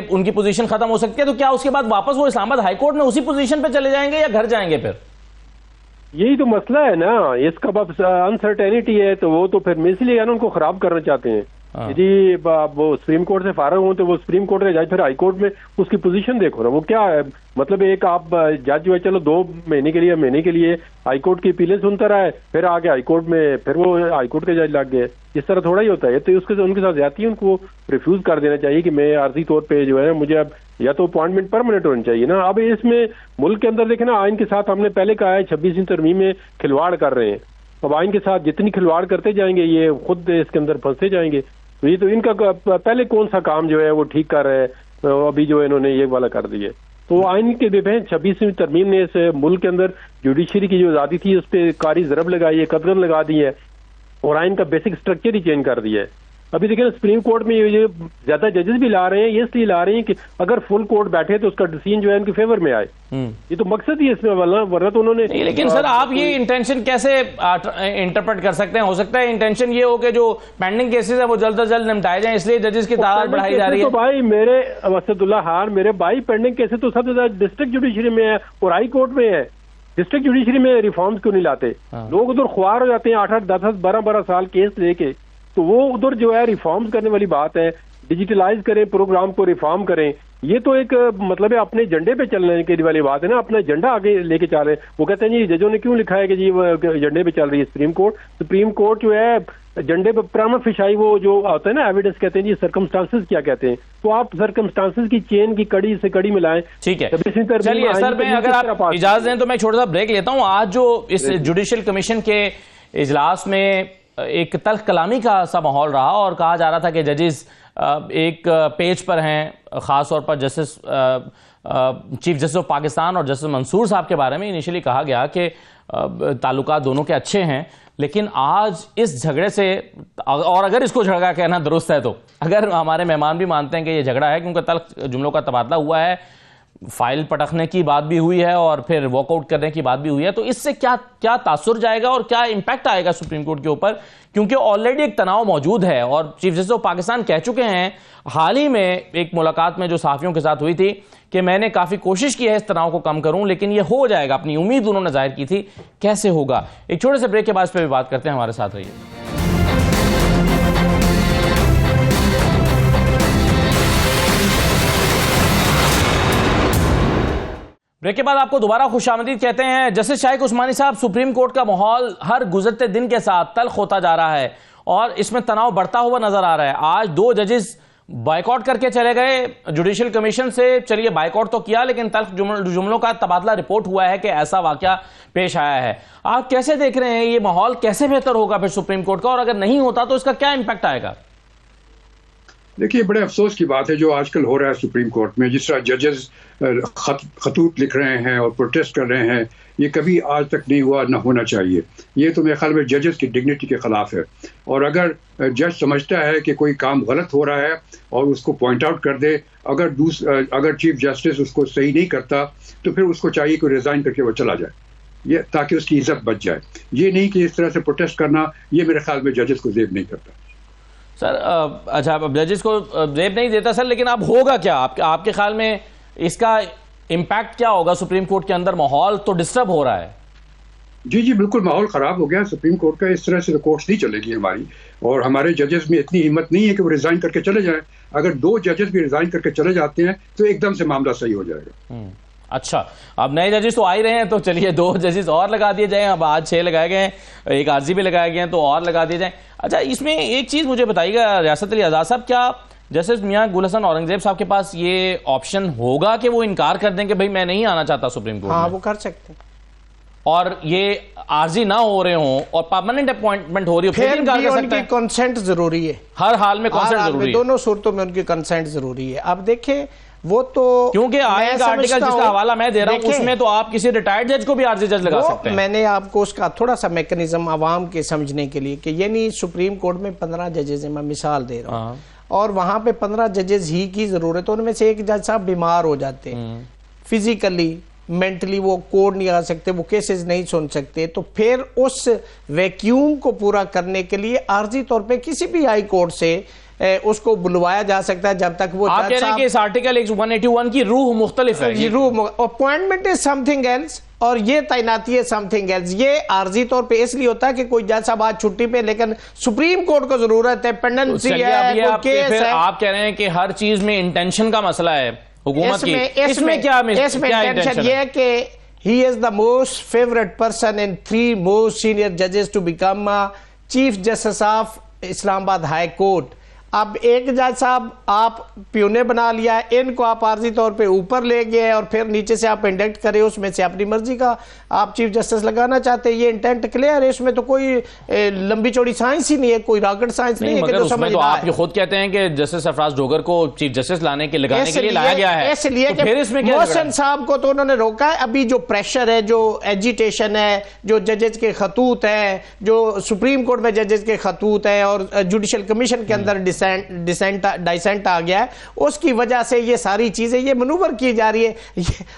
उनकी पोजीशन खत्म हो सकती है, तो क्या उसके बाद वापस वो इस्लामाबाद हाईकोर्ट में उसी पोजीशन पे चले जाएंगे या घर जाएंगे? फिर यही तो मसला है ना, इसका अनसर्टेनिटी है। तो वो तो फिर इसलिए उनको खराब करना चाहते हैं। यदि वो सुप्रीम कोर्ट से फारग हो तो वो सुप्रीम कोर्ट में जाए, फिर हाई कोर्ट में उसकी पोजीशन देखो ना। वो क्या है मतलब, एक आप जज जो है चलो 2 महीने के लिए हाई कोर्ट की अपीलें सुनता रहा है, फिर आगे हाई कोर्ट में फिर वो हाई कोर्ट के जज लग गए। इस तरह थोड़ा ही होता है। तो उनके साथ ज्यादती है, उनको रिफ्यूज कर देना चाहिए कि मैं आर्जी तौर पर जो है मुझे अब या तो अपॉइंटमेंट परमानेंट होनी चाहिए ना। अब इसमें मुल्क के अंदर देखे ना, आइन के साथ हमने पहले कहा है 26वीं तरमीम में खिलवाड़ कर रहे हैं। अब आइन के साथ जितनी खिलवाड़ करते जाएंगे ये खुद इसके अंदर फंसते जाएंगे। तो ये तो इनका पहले कौन सा काम जो है वो ठीक कर रहे हैं, अभी जो इन्होंने ये वाला कर दिया। तो आइन के देखें 26वीं तरमीम ने इस मुल्क के अंदर जुडिशरी की जो आज़ादी थी उस पर कारी ज़रब लगाई है, कदगन लगा दी है और आइन का बेसिक स्ट्रक्चर ही चेंज कर दिया है। अभी देखिए सुप्रीम कोर्ट में ये ज्यादा जजेस भी ला रहे हैं, ये इसलिए ला रहे हैं कि अगर फुल कोर्ट बैठे तो उसका डिसीजन जो है उनके फेवर में आए। ये तो मकसद ही है इसमें, वरना तो उन्होंने। लेकिन सर आप ये इंटेंशन कैसे इंटरप्रेट कर सकते हैं? हो सकता है इंटेंशन ये हो कि जो पेंडिंग केसेस है वो जल्द से जल्द निपटाए जाए, इसलिए जजेस की तादाद बढ़ाई जा रही है। तो भाई मेरे वसदुल्ला खान, मेरे भाई पेंडिंग केसेस तो सबसे ज्यादा डिस्ट्रिक्ट जुडिशरी में है और हाई कोर्ट में है। डिस्ट्रिक्ट जुडिशरी में रिफॉर्म्स क्यों नहीं लाते? लोग उधर ख्वार हो जाते हैं 8-8, 10-10, 12-12 साल केस लेके। तो वो उधर जो है रिफॉर्म्स करने वाली बात है, डिजिटलाइज करें, प्रोग्राम को रिफॉर्म करें। ये तो एक मतलब है अपने एजेंडे पे चलने के वाली बात है ना, अपना एजेंडा आगे लेके चल रहे हैं। वो कहते हैं जी जजों ने क्यों लिखा है कि जी एजेंडे पे चल रही है सुप्रीम कोर्ट जो है एजेंडे पे प्राइमा फेशी वो जो होता है ना एविडेंस, कहते हैं जी सर्कमस्टांसेस क्या कहते हैं। तो आप सर्कमस्टांसेस की चेन की कड़ी से कड़ी मिलाएं। ठीक है, चलिए सर, मैं अगर आप इजाजत दें तो मैं छोटा सा ब्रेक लेता हूं। आज जो इस जुडिशल कमीशन के इजलास में एक तल्ख कलामी का सा माहौल रहा और कहा जा रहा था कि जजेस एक पेज पर हैं, ख़ास तौर पर justice chief justice of Pakistan और जस्टिस मंसूर साहब के बारे में इनिशियली कहा गया कि ताल्लुकात दोनों के अच्छे हैं। लेकिन आज इस झगड़े से, और अगर इसको झगड़ा कहना दुरुस्त है तो अगर हमारे मेहमान भी मानते हैं कि ये झगड़ा है क्योंकि तल्ख जुमलों का तबादला हुआ है, फाइल पटकने की बात भी हुई है और फिर वॉकआउट करने की बात भी हुई है, तो इससे क्या तासुर जाएगा और क्या इंपैक्ट आएगा सुप्रीम कोर्ट के ऊपर? क्योंकि ऑलरेडी एक तनाव मौजूद है और चीफ जस्टिस ऑफ पाकिस्तान कह चुके हैं हाल ही में एक मुलाकात में जो सहाफियों के साथ हुई थी कि मैंने काफ़ी कोशिश की है इस तनाव को कम करूं, लेकिन ये हो जाएगा। अपनी उम्मीद उन्होंने जाहिर की थी, कैसे होगा? एक छोटे से ब्रेक के बाद इस पर भी बात करते हैं, हमारे साथ रहिए। ब्रेक के बाद आपको दोबारा खुशामदीद कहते हैं। जस्टिस शाइख उस्मानी साहब, सुप्रीम कोर्ट का माहौल हर गुजरते दिन के साथ तल्ख होता जा रहा है और इसमें तनाव बढ़ता हुआ नजर आ रहा है। आज 2 जजेस बाइकआउट करके चले गए जुडिशियल कमीशन से। चलिए बाइकआउट तो किया, लेकिन तल्ख जुमलों का तबादला रिपोर्ट हुआ है कि ऐसा वाकया पेश आया है। आप कैसे देख रहे हैं, ये माहौल कैसे बेहतर होगा फिर सुप्रीम कोर्ट का, और अगर नहीं होता तो इसका क्या इंपैक्ट आएगा? देखिए, बड़े अफसोस की बात है जो आजकल हो रहा है सुप्रीम कोर्ट में। जिस तरह जजेस खतूत लिख रहे हैं और प्रोटेस्ट कर रहे हैं, ये कभी आज तक नहीं हुआ, ना होना चाहिए। ये तो मेरे ख्याल में जजेस की डिग्निटी के खिलाफ है। और अगर जज समझता है कि कोई काम गलत हो रहा है और उसको पॉइंट आउट कर दे, अगर चीफ जस्टिस उसको सही नहीं करता तो फिर उसको चाहिए कि रिजाइन करके वो चला जाए, ये ताकि उसकी इज्जत बच जाए। ये नहीं कि इस तरह से प्रोटेस्ट करना, ये मेरे ख्याल में जजेस को जेब नहीं करता। सर अच्छा, अब जजेस को जेब नहीं देता सर, लेकिन अब होगा क्या आपके ख्याल में, इसका इम्पैक्ट क्या होगा सुप्रीम कोर्ट के अंदर? माहौल तो डिस्टर्ब हो रहा है। जी बिल्कुल, माहौल खराब हो गया सुप्रीम कोर्ट का। इस तरह से तो कोर्ट नहीं चलेगी हमारी, और हमारे जजेस में इतनी हिम्मत नहीं है कि वो रिजाइन करके चले जाएं। अगर 2 जजेस भी रिजाइन करके चले जाते हैं तो एकदम से मामला सही हो जाएगा। अच्छा, अब नए जजेस तो आ ही रहे हैं, तो चलिए 2 जजेस और लगा दिए जाएं। अब आज 6 लगाए गए हैं, एक आरजी भी लगाए गए हैं, तो और लगा दिए जाएं। अच्छा, इसमें एक चीज मुझे बताइएगा रियासत अली आजाद साहब, क्या जस्टिस मियां गुल हसन औरंगजेब साहब के पास ये ऑप्शन होगा कि वो इनकार कर दें कि भाई मैं नहीं आना चाहता सुप्रीम कोर्ट? हाँ, वो कर सकते हैं। और ये आरजी ना हो रहे हों और परमानेंट अपॉइंटमेंट हो रही हो, फिर भी उनकी कंसेंट जरूरी है। हर हाल में कंसेंट जरूरी है, दोनों सूरतों में उनकी कंसेंट जरूरी है। अब देखें, वो तो क्योंकि आईन का आर्टिकल जिसका हवाला मैं दे रहा हूं उसमें तो आप किसी रिटायर्ड जज को भी आरजी जज लगा सकते हैं। मैंने आपको उसका थोड़ा सा मैकेनिज्म आवाम के समझने के लिए कि ये नहीं, सुप्रीम कोर्ट में 15 जजेस हैं, मैं मिसाल दे रहा हूँ, और वहां पे 15 जजेस ही की जरूरत है। उनमें से एक जज साहब बीमार हो जाते हैं, फिजिकली मेंटली वो कोर्ट नहीं आ सकते, वो केसेस नहीं सुन सकते, तो फिर उस वैक्यूम को पूरा करने के लिए आर्जी तौर पे किसी भी हाई कोर्ट से उसको बुलवाया जा सकता है जब तक वो आप कह रहे हैं कि इस आर्टिकल 181 की रूह मुख्तलिफ है। रूह अपॉइंटमेंट इज समथिंग एल्स और ये तैनाती है समथिंग एल्स। ये आर्जी तौर पे इसलिए होता है कि कोई जज साहब आज छुट्टी पे, लेकिन सुप्रीम कोर्ट को जरूरत है, पेंडेंसी है, केस है। आप कह रहे हैं कि हर चीज में इंटेंशन का मसला है हुकूमत की, इसमें क्या इंटेंशन ये है कि he is the most favorite person in 3 most senior judges to become Chief Justice of Islamabad High Court। अब एक जज साहब आप प्यूने बना लिया, इनको आप आर्जी तौर पे ऊपर ले गए और फिर नीचे से आप इंडेक्ट करें, उसमें से अपनी मर्जी का आप चीफ जस्टिस लगाना चाहते हैं। ये इंटेंट क्लियर है, इसमें तो कोई लंबी चौड़ी साइंस ही नहीं है, कोई रॉकेट साइंस नहीं है कि जो समझ तो आप ये खुद कहते हैं कि जस्टिस सरफराज डोगर को चीफ जस्टिस लगाने के लिए लाया गया है, इसलिए मोहसिन साहब को तो उन्होंने रोका है। अभी जो प्रेशर है, जो एजिटेशन है, जो जजेस के खतूत है, जो सुप्रीम कोर्ट में जजेस के खतूत है और जुडिशल कमीशन के अंदर डिसेंट आ गया है, उसकी वजह से ये सारी चीजें ये मनूवर की जा रही है।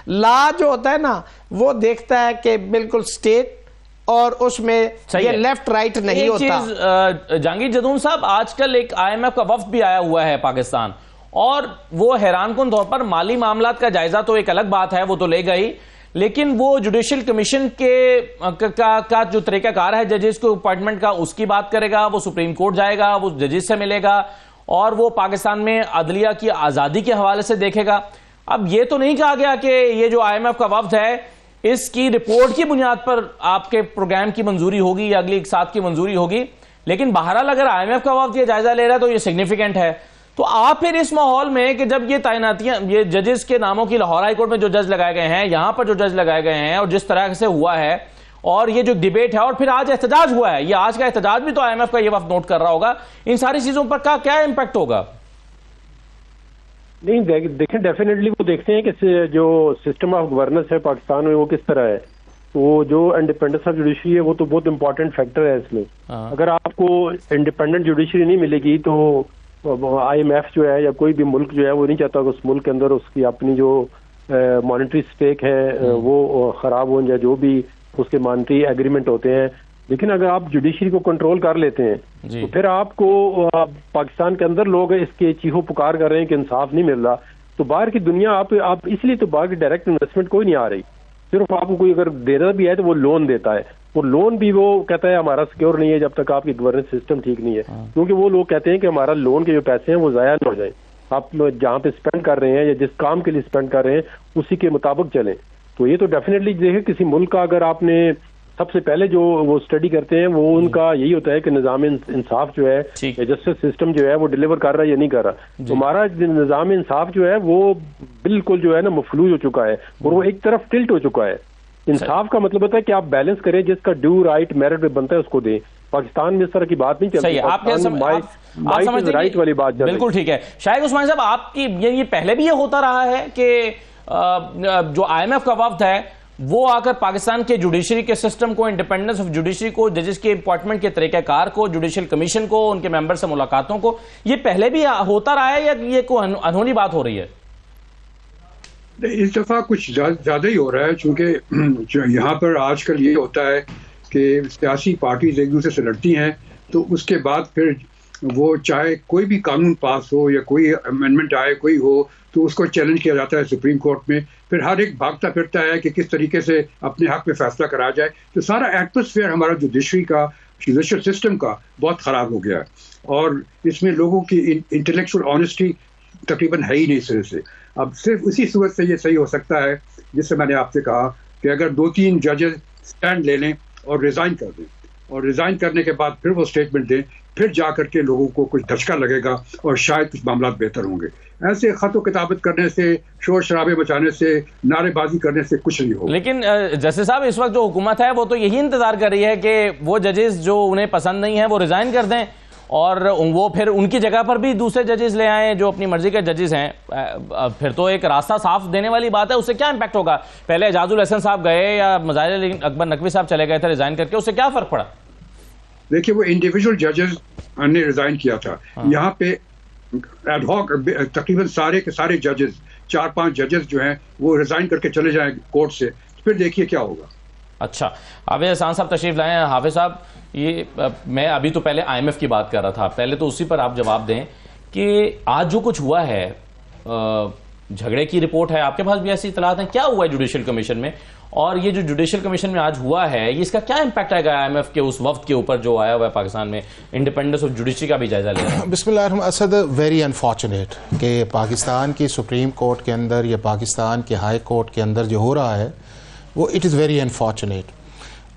लॉ जो होता है ना, वो देखता है कि बिल्कुल स्टेट और उसमें ये लेफ्ट राइट नहीं होता। जहांगीर जदून साहब, आजकल एक IMF का वफ्द भी आया हुआ है पाकिस्तान, और वो हैरानकुन तौर पर माली मामलात का जायजा तो एक अलग बात है, वो तो ले गई, लेकिन वो जुडिशियल कमीशन का जो तरीकाकार है जजेस को अपॉइंटमेंट का, उसकी बात करेगा। वो सुप्रीम कोर्ट जाएगा, वो जजेस से मिलेगा और वो पाकिस्तान में अदलिया की आजादी के हवाले से देखेगा। अब ये तो नहीं कहा गया कि ये जो IMF का वफ्द है इसकी रिपोर्ट की बुनियाद पर आपके प्रोग्राम की मंजूरी होगी या अगली एक साथ की मंजूरी होगी, लेकिन बहरहाल अगर IMF का वफ्द ये जायजा ले रहा है तो ये सिग्निफिकेंट है। तो आप फिर इस माहौल में कि जब ये तैनातियां, ये जजेस के नामों की लाहौर हाई कोर्ट में जो जज लगाए गए हैं, यहां पर जो जज लगाए गए हैं, और जिस तरह से हुआ है, और ये जो डिबेट है, और फिर आज एहतजाज हुआ है, ये आज का एहतजाज भी तो IMF का ये वफ्द नोट कर रहा होगा, इन सारी चीजों पर क्या इम्पैक्ट होगा? नहीं, देखें, डेफिनेटली वो देखते हैं कि जो सिस्टम ऑफ गवर्नेंस है पाकिस्तान में वो किस तरह है। वो जो इंडिपेंडेंस ऑफ जुडिशरी है वो तो बहुत इंपॉर्टेंट फैक्टर है इसमें। अगर आपको इंडिपेंडेंट जुडिशरी नहीं मिलेगी तो IMF जो है या कोई भी मुल्क जो है वो नहीं चाहता कि उस मुल्क के अंदर उसकी अपनी जो मॉनेटरी स्टेक है वो खराब हो जाए, जो भी उसके मॉनेटरी एग्रीमेंट होते हैं। लेकिन अगर आप जुडिशरी को कंट्रोल कर लेते हैं तो फिर आपको पाकिस्तान के अंदर लोग इसके चीहो पुकार कर रहे हैं कि इंसाफ नहीं मिल रहा, तो बाहर की दुनिया आप इसलिए तो बाहर की डायरेक्ट इन्वेस्टमेंट कोई नहीं आ रही। सिर्फ आपको कोई अगर देना भी है तो वो लोन देता है, वो लोन भी वो कहता है हमारा सिक्योर नहीं है जब तक आपकी गवर्नेंस सिस्टम ठीक नहीं है, क्योंकि वो लोग कहते हैं कि हमारा लोन के जो पैसे हैं वो जाया न हो जाए, आप जहाँ पे स्पेंड कर रहे हैं या जिस काम के लिए स्पेंड कर रहे हैं उसी के मुताबिक चलें। तो ये तो डेफिनेटली देखिए, किसी मुल्क का अगर आपने सबसे पहले जो वो स्टडी करते हैं वो उनका यही होता है कि निज़ाम इंसाफ जो है, जस्टिस सिस्टम जो है वो डिलीवर कर रहा है या नहीं कर रहा। तो हमारा निज़ाम इंसाफ जो है वो बिल्कुल जो है ना मफलूज हो चुका है और वो एक तरफ टिल्ट हो चुका है। इंसाफ का मतलब होता है कि आप बैलेंस करें, जिसका ड्यू राइट मेरिट पे बनता है उसको दें। पाकिस्तान में इस तरह की बात नहीं चलती। आप राइट वाली बात बिल्कुल ठीक है। शाहिद उस्मानी साहब, आपकी ये पहले भी ये होता रहा है कि जो IMF का वफ्द है वो आकर पाकिस्तान के जुडिशरी के सिस्टम को, इंडिपेंडेंस ऑफ जुडिशरी को, जजेस के अपॉइंटमेंट के तरीकाकार को, जुडिशियल कमीशन को, उनके मेंबर से मुलाकातों को, ये पहले भी होता रहा है या ये कोई अनहोनी बात हो रही है? इस दफा कुछ ज्यादा ही हो रहा है, चूंकि यहाँ पर आजकल ये होता है कि सियासी पार्टीज एक दूसरे से लड़ती हैं, तो उसके बाद फिर वो चाहे कोई भी कानून पास हो या कोई अमेंडमेंट आए कोई हो, तो उसको चैलेंज किया जाता है सुप्रीम कोर्ट में। फिर हर एक भागता फिरता है कि किस तरीके से अपने हक में फैसला करा जाए। तो सारा एटमॉस्फेयर हमारा जुडिशरी का, जुडिशियल सिस्टम का बहुत ख़राब हो गया है और इसमें लोगों की इंटेलेक्चुअल ऑनेस्टी तकरीबन है ही नहीं सिरे से। अब सिर्फ उसी सूरत से ये सही हो सकता है जिससे मैंने आपसे कहा कि अगर 2-3 जजेस स्टैंड ले लें और रिज़ाइन कर दें, और रिज़ाइन करने के बाद फिर वो स्टेटमेंट दें, फिर जा करके लोगों को कुछ धचका लगेगा और शायद कुछ मामला बेहतर होंगे। ऐसे खत व किताबत करने से, शोर शराबे मचाने से, नारेबाजी करने से कुछ नहीं होगा। लेकिन जस्टिस साहब, इस वक्त जो हुकूमत है वो तो यही इंतजार कर रही है कि वो जजेस जो उन्हें पसंद नहीं है वो रिजाइन कर दें और वो फिर उनकी जगह पर भी दूसरे जजेस ले आएं जो अपनी मर्जी के जजेस हैं। फिर तो एक रास्ता साफ देने वाली बात है। उससे क्या इंपैक्ट होगा? पहले एजाजुल हसन साहब गए या मज़ाहिर अकबर नकवी साहब चले गए थे रिजाइन करके, उससे क्या फर्क पड़ा? देखिए, वो इंडिविजुअल जजेस ने रिजाइन किया था। यहाँ पे एडहॉक तकरीबन सारे के सारे जजेस, 4-5 जजेस जो हैं वो रिजाइन करके चले जाएं कोर्ट से, फिर देखिए क्या होगा। अच्छा, हाफिज हसन साहब तशरीफ लाए हैं। हाफिज साहब, ये मैं अभी तो पहले IMF की बात कर रहा था, पहले तो उसी पर आप जवाब दें कि आज जो कुछ हुआ है, झगड़े की रिपोर्ट है, आपके पास भी ऐसी इतलात हैं, क्या हुआ है जुडिशियल कमीशन में? और ये जो जुडिशियल कमीशन में आज हुआ है, ये इसका क्या इंपैक्ट आएगा IMF के उस वफ्द के ऊपर जो आया हुआ है पाकिस्तान में, इंडिपेंडेंस ऑफ जुडिशरी का भी जायजा ले रहा है? बिस्मिल्लाह असद, वेरी अनफॉर्चुनेट कि पाकिस्तान की सुप्रीम कोर्ट के अंदर या पाकिस्तान के हाई कोर्ट के अंदर जो हो रहा है वो इट इज़ वेरी अनफॉर्चुनेट।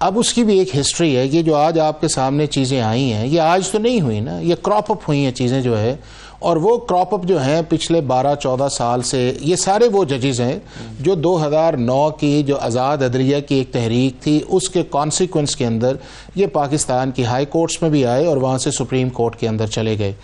अब उसकी भी एक हिस्ट्री है। ये जो आज आपके सामने चीज़ें आई हैं, ये आज तो नहीं हुई ना, ये क्रॉप अप हुई हैं चीज़ें जो है, और वो क्रॉप अप जो हैं पिछले 12-14 साल से। ये सारे वो जजेस हैं जो 2009 की जो आज़ाद अदलिया की एक तहरीक थी उसके कॉन्सिक्वेंस के अंदर ये पाकिस्तान की हाई कोर्ट्स में भी आए और वहाँ से सुप्रीम कोर्ट के अंदर चले गए।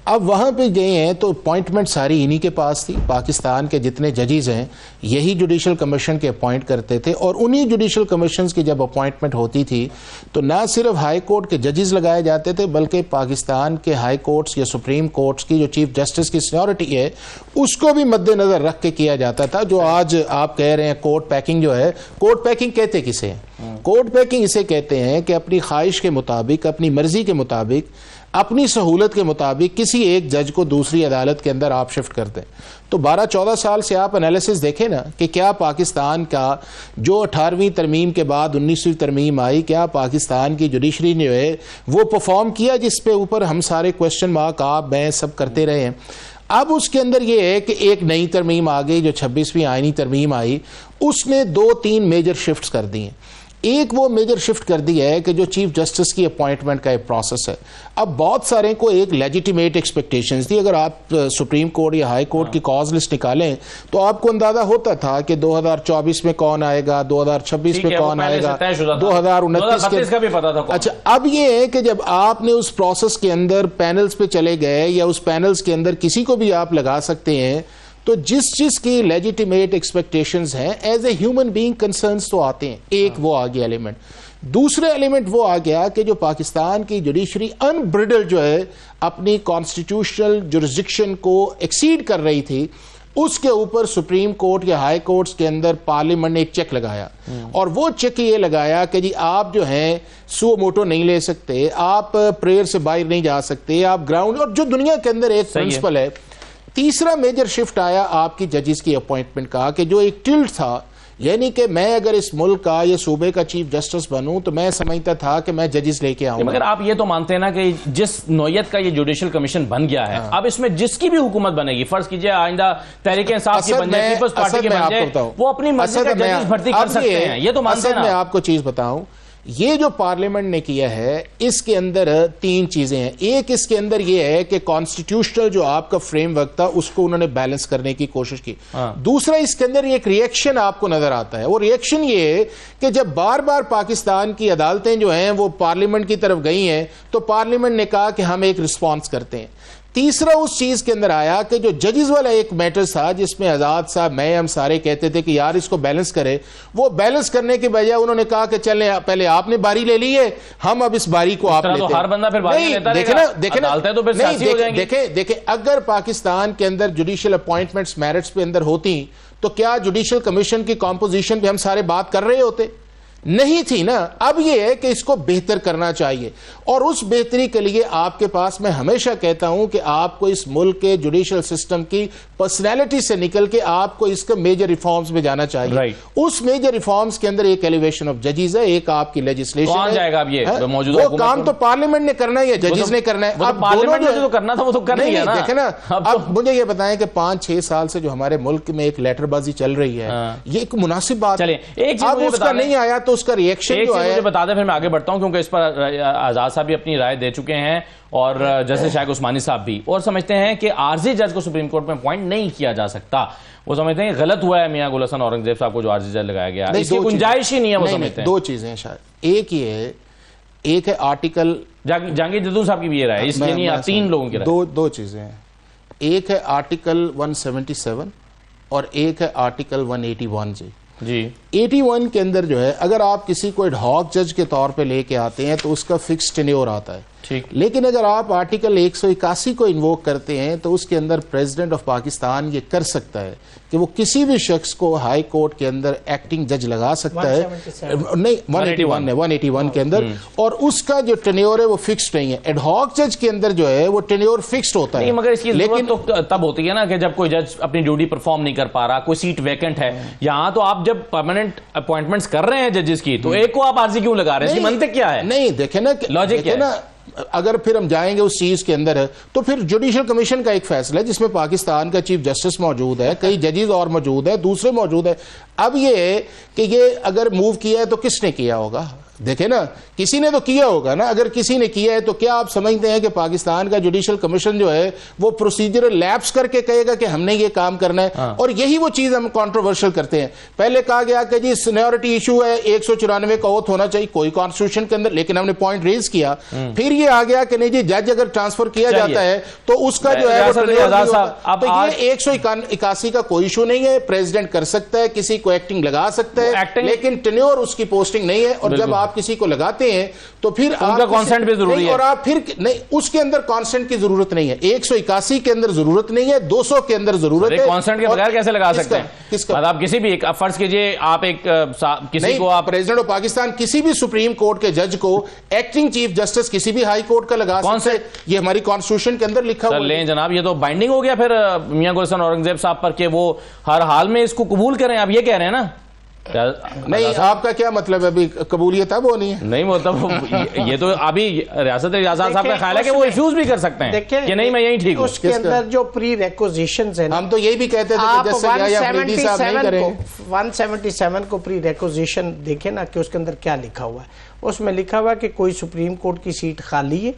अब वहाँ पे गए हैं तो अपॉइंटमेंट सारी इन्हीं के पास थी। पाकिस्तान के जितने जजेस हैं यही जुडिशल कमीशन के अपॉइंट करते थे, और उन्हीं जुडिशल कमीशंस की जब अपॉइंटमेंट होती थी तो ना सिर्फ हाई कोर्ट के जजेस लगाए जाते थे बल्कि पाकिस्तान के हाई कोर्ट्स या सुप्रीम कोर्ट्स की जो चीफ जस्टिस की सीनियरिटी है उसको भी मद्देनजर रख के किया जाता था। जो आज आप कह रहे हैं कोर्ट पैकिंग जो है, कोर्ट पैकिंग कहते किसे हैं? कोर्ट पैकिंग इसे कहते हैं कि अपनी ख्वाहिश के मुताबिक, अपनी मर्जी के मुताबिक, अपनी सहूलत के मुताबिक किसी एक जज को दूसरी अदालत के अंदर आप शिफ्ट कर दें। तो 12-14 साल से आप एनालिसिस देखें ना कि क्या पाकिस्तान का जो 18वीं तरमीम के बाद 19वीं तरमीम आई, क्या पाकिस्तान की जुडिशरी ने वो परफॉर्म किया जिस पे ऊपर हम सारे क्वेश्चन मार्क आप मैं सब करते रहे हैं। अब उसके अंदर ये है कि एक नई तरमीम आ गई, जो 26वीं आईनी तरमीम आई, उसने 2-3 मेजर शिफ्ट्स कर दी हैं। एक वो मेजर शिफ्ट कर दी है कि जो चीफ जस्टिस की अपॉइंटमेंट का एक प्रोसेस है। अब बहुत सारे को एक लेजिटिमेट एक्सपेक्टेशंस थी। अगर आप सुप्रीम कोर्ट या हाई कोर्ट की कॉज लिस्ट निकालें तो आपको अंदाजा होता था कि 2024 में कौन आएगा, 2026 में कौन आएगा, 2029 का भी पता था। अच्छा, अब ये है कि जब आपने उस प्रोसेस के अंदर पैनल्स पे चले गए या उस पैनल्स के अंदर किसी को भी आप लगा सकते हैं, तो जिस चीज की लेजिटिमेट एक्सपेक्टेशंस हैं as a human being concerns तो आते हैं। एक वो आ गया एलिमेंट। दूसरा एलिमेंट वो आ गया कि जो पाकिस्तान की जुडिशरी अनब्रिडल जो है अपनी कॉन्स्टिट्यूशनल जुरिस्डिक्शन को एक्सीड कर रही थी, उसके ऊपर सुप्रीम कोर्ट या हाई कोर्ट्स के अंदर पार्लियामेंट ने एक चेक लगाया, और वो चेक ये लगाया कि जी आप जो हैं सो मोटो नहीं ले सकते, आप प्रेयर से बाहर नहीं जा सकते, आप ग्राउंड, और जो दुनिया के अंदर एक प्रिंसिपल है। तीसरा मेजर शिफ्ट आया आपकी जजेस की अपॉइंटमेंट का, कि जो एक टिल्ट था, यानी कि मैं अगर इस मुल्क का या सूबे का चीफ जस्टिस बनूं तो मैं समझता था कि मैं जजेस लेके आऊंगा। मगर आप ये तो मानते हैं ना कि जिस नौयत का ये जुडिशियल कमीशन बन गया है, अब इसमें जिसकी भी हुकूमत बनेगी, फर्ज कीजिए आइंदा तहरीक इंसाफ की बन जाए, पीपल्स पार्टी की बन जाए, वो अपनी मर्जी का जजेस भर्ती कर सकते हैं, ये तो मानते हैं ना? मैं आपको चीज बताऊं ये जो पार्लियामेंट ने किया है इसके अंदर तीन चीजें हैं। एक इसके अंदर ये है कि कॉन्स्टिट्यूशनल जो आपका फ्रेमवर्क था उसको उन्होंने बैलेंस करने की कोशिश की। दूसरा इसके अंदर एक रिएक्शन आपको नजर आता है, वो रिएक्शन ये है कि जब बार बार पाकिस्तान की अदालतें जो हैं वो पार्लियामेंट की तरफ गई हैं तो पार्लियामेंट ने कहा कि हम एक रिस्पॉन्स करते हैं। तीसरा उस चीज के अंदर आया कि जो जजेस वाला एक मैटर था जिसमें आजाद साहब मैं हम सारे कहते थे कि यार इसको बैलेंस करें, वो बैलेंस करने के बजाय उन्होंने कहा कि चले पहले आपने बारी ले ली है, हम अब इस बारी को आप लेते हैं। हर बंदा फिर बारी लेता रहेगा। देखे अगर पाकिस्तान के अंदर जुडिशियल अपॉइंटमेंट्स मेरिट्स पे अंदर होती तो क्या जुडिशियल कमीशन की कॉम्पोजिशन पे हम सारे बात कर रहे होते? नहीं थी ना। अब यह है कि इसको बेहतर करना चाहिए और उस बेहतरी के लिए आपके पास, मैं हमेशा कहता हूं कि आपको इस मुल्क के जुडिशियल सिस्टम की पर्सनैलिटी से निकल के आपको इसके मेजर रिफॉर्म्स में जाना चाहिए। उस मेजर रिफॉर्म्स के अंदर एक एलिवेशन ऑफ जजेस है, एक आपकी लेजिस्लेशन है। जाएगा अब ये वो काम तो पार्लियामेंट ने करना ही है, जजेस ने करना है। अब पार्लियामेंट ने जो करना था वो तो कर लिया ना। देखे ना, अब मुझे ये बताएं कि 5-6 साल से जो हमारे मुल्क में एक लेटरबाजी चल रही है, ये एक मुनासिब बात है। अब उसका नहीं आया तो उसका रिएक्शन जो है, मुझे बता दें फिर मैं आगे बढ़ता हूं, क्योंकि इस पर आजाद साहब भी अपनी राय दे चुके हैं और जस्टिस शाइख उस्मानी साहब भी, और समझते हैं कि आरजी जज को सुप्रीम कोर्ट में अपॉइंट नहीं किया जा सकता। वो समझते हैं गलत हुआ है मियां गुल हसन औरंगजेब साहब को जो आरजी जज लगाया गया, इसकी गुंजाइश ही नहीं है। वो समझते हैं दो चीजें हैं शायद, एक ये है, एक है आर्टिकल जहांगीर जद्दू साहब की भी ये राय, इसलिए नहीं, तीन लोगों की राय। दो चीजें हैं, एक है आर्टिकल 177 और एक है आर्टिकल 181 जी। 81 के अंदर जो है, अगर आप किसी को एडहॉक जज के तौर पे लेके आते हैं तो उसका फिक्स टेन्योर आता है, ठीक। लेकिन अगर आप आर्टिकल 181 को इन्वोक करते हैं तो उसके अंदर प्रेसिडेंट ऑफ पाकिस्तान ये कर सकता है कि वो किसी भी शख्स को हाई कोर्ट के अंदर एक्टिंग जज लगा सकता है। नहीं, 181 के अंदर, और उसका जो टेन्योर है वो फिक्स्ड नहीं है। एडहॉक जज के अंदर जो है वो टेन्योर फिक्स्ड होता है। मगर इसकी लेकिन तो तब होती है ना कि जब कोई जज अपनी ड्यूटी परफॉर्म नहीं कर पा रहा, कोई सीट वैकेंट है। यहां तो आप जब परमानेंट अपॉइंटमेंट्स कर रहे हैं जजेस की, तो एक को आप आरजी क्यों लगा रहे हैं? इसकी मंतक क्या है? नहीं, देखे ना, लॉजिक क्या है? अगर फिर हम जाएंगे उस चीज के अंदर तो फिर जुडिशियल कमीशन का एक फैसला है जिसमें पाकिस्तान का चीफ जस्टिस मौजूद है, कई जजेस और मौजूद है, दूसरे मौजूद है। अब ये है कि ये अगर मूव किया है तो किसने किया होगा? देखे ना, किसी ने तो किया होगा ना। अगर किसी ने किया है तो क्या आप समझते हैं कि पाकिस्तान का जुडिशियल कमीशन जो है वो प्रोसीजरल लैप्स करके कहेगा कि हमने ये काम करना है? और यही वो चीज हम कंट्रोवर्शियल करते हैं। पहले कहा गया कि जी सीनियरिटी इशू है, 194 का ओथ होना चाहिए कोई कॉन्स्टिट्यूशन के अंदर, लेकिन हमने पॉइंट रेज किया। फिर ये आ गया कि नहीं जी, जज अगर ट्रांसफर किया जाता है तो उसका जो है 181 का कोई इशू नहीं है, प्रेसिडेंट कर सकता है, किसी को एक्टिंग लगा सकता है, लेकिन टेन्योर उसकी पोस्टिंग नहीं है। और जब आप किसी को लगाते हैं तो फिर उनका कॉन्सेंट भी जरूरी है, और आप फिर नहीं, उसके अंदर कॉन्सेंट की जरूरत नहीं है। 181 के अंदर जरूरत नहीं है, 200 के अंदर जरूरत है। कॉन्सेंट के बगैर कैसे लगा सकते हैं? किसका? आप किसी भी एक, फर्ज कीजिए आप एक किसी को, आप प्रेसिडेंट ऑफ पाकिस्तान किसी भी सुप्रीम कोर्ट के जज को एक्टिंग चीफ जस्टिस किसी भी हाई कोर्ट का लगा सकते हैं। ये हमारी कॉन्स्टिट्यूशन के अंदर लिखा हुआ है। लें जनाब, ये तो बाइंडिंग हो गया फिर मियां गुल हसन औरंगजेब साहब पर कि वो हर हाल में इसको कबूल करें। आप ये कह रहे हैं ना? नहीं, आपका क्या मतलब है? अभी कबूलियत अब होनी है? नहीं, मतलब ये तो अभी रियासत इजाज़त साहब का ख्याल है कि वो रिफ्यूज भी कर सकते हैं कि नहीं मैं यही ठीक हूं। उसके अंदर जो प्री रिक्विजिशंस हैं, हम तो यही भी कहते थे कि जैसे 177 को प्री रिक्विजिशन देखे ना कि उसके अंदर क्या लिखा हुआ है। उसमें लिखा हुआ है कि कोई सुप्रीम कोर्ट की सीट खाली है,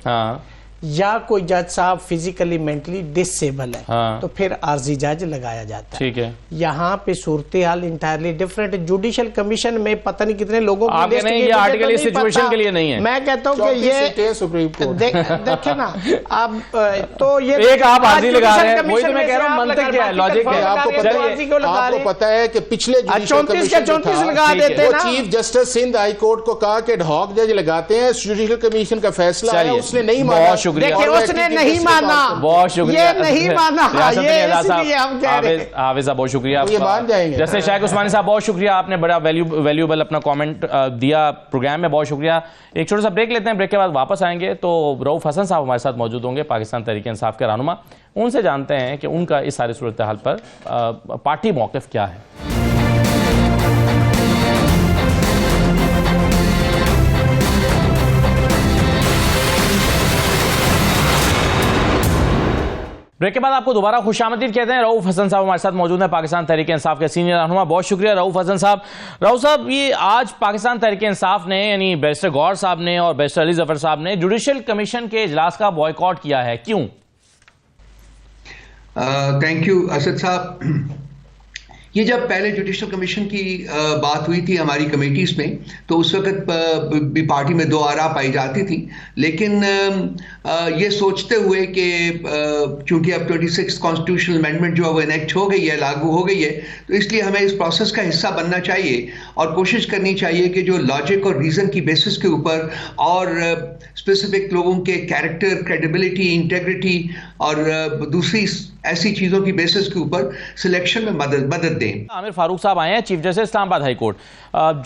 या कोई जज साहब फिजिकली मेंटली डिसेबल है, तो फिर आरजी जज लगाया जाता है। ठीक है। यहाँ पे सूरत हाल इंटायरली डिफरेंट। जुडिशियल कमिशन में पता नहीं कितने लोगों की लिस्ट नहीं, ये आर्टिकल इस सिचुएशन के लिए नहीं है। मैं कहता हूँ कि ये सुप्रीम कोर्ट देखे ना अब तो ये एक आप आरजी लगा रहे हैं, वही तो मैं कह रहा हूँ, मंतक क्या है, लॉजिक है? आपको पता है कि पिछले 34 लगा देते हैं, chief justice Sindh high court को कहा कि एडहॉक जज लगाते हैं, जुडिशियल कमीशन का फैसला आया, उसने नहीं माना। देखिए, उसने नहीं माना, बहुत शुक्रिया, ये नहीं माना, ये इसलिए हम कह रहे हैं। हाफिज साहब बहुत शुक्रिया, ये मान जाएंगे। जैसे शाइख उस्मानी साहब बहुत शुक्रिया, आपने बड़ा वैल्यूएबल अपना कमेंट दिया प्रोग्राम में, बहुत शुक्रिया। एक छोटा सा ब्रेक लेते हैं, ब्रेक के बाद वापस आएंगे तो रऊफ हसन साहब हमारे साथ मौजूद होंगे, पाकिस्तान तहरीक इंसाफ के रहनुमा। उनसे जानते हैं कि उनका इस सारी सूरत हाल पर पार्टी मौक़िफ़ क्या है। ब्रेक के बाद आपको दोबारा खुशामदीद कहते हैं। रऊफ हसन साहब हमारे साथ मौजूद हैं, पाकिस्तान तहरीक इंसाफ के सीनियर रहनुमा। बहुत शुक्रिया रऊफ हसन साहब। रऊफ साहब, ये आज पाकिस्तान तहरीक इंसाफ ने यानी बैरिस्टर गौहर साहब ने और बैरिस्टर अली जफर साहब ने जुडिशल कमीशन के इजलास का बॉयकॉट किया है, क्यों? थैंक यू असद साहब। ये जब पहले जुडिशल कमीशन की बात हुई थी हमारी कमेटीज में, तो उस वक्त भी पार्टी में दो आरा पाई जाती थी, लेकिन ये सोचते हुए कि चूंकि अब 26 कॉन्स्टिट्यूशनल अमेंडमेंट जो है वो इनेक्ट हो गई है, लागू हो गई है, तो इसलिए हमें इस प्रोसेस का हिस्सा बनना चाहिए और कोशिश करनी चाहिए कि जो लॉजिक और रीजन की बेसिस के ऊपर और स्पेसिफिक लोगों के कैरेक्टर, क्रेडिबिलिटी, इंटेग्रिटी और दूसरी ऐसी चीजों की बेसिस के ऊपर सिलेक्शन में मदद दें। आमिर फारूक साहब आए हैं, chief justice Islamabad high court.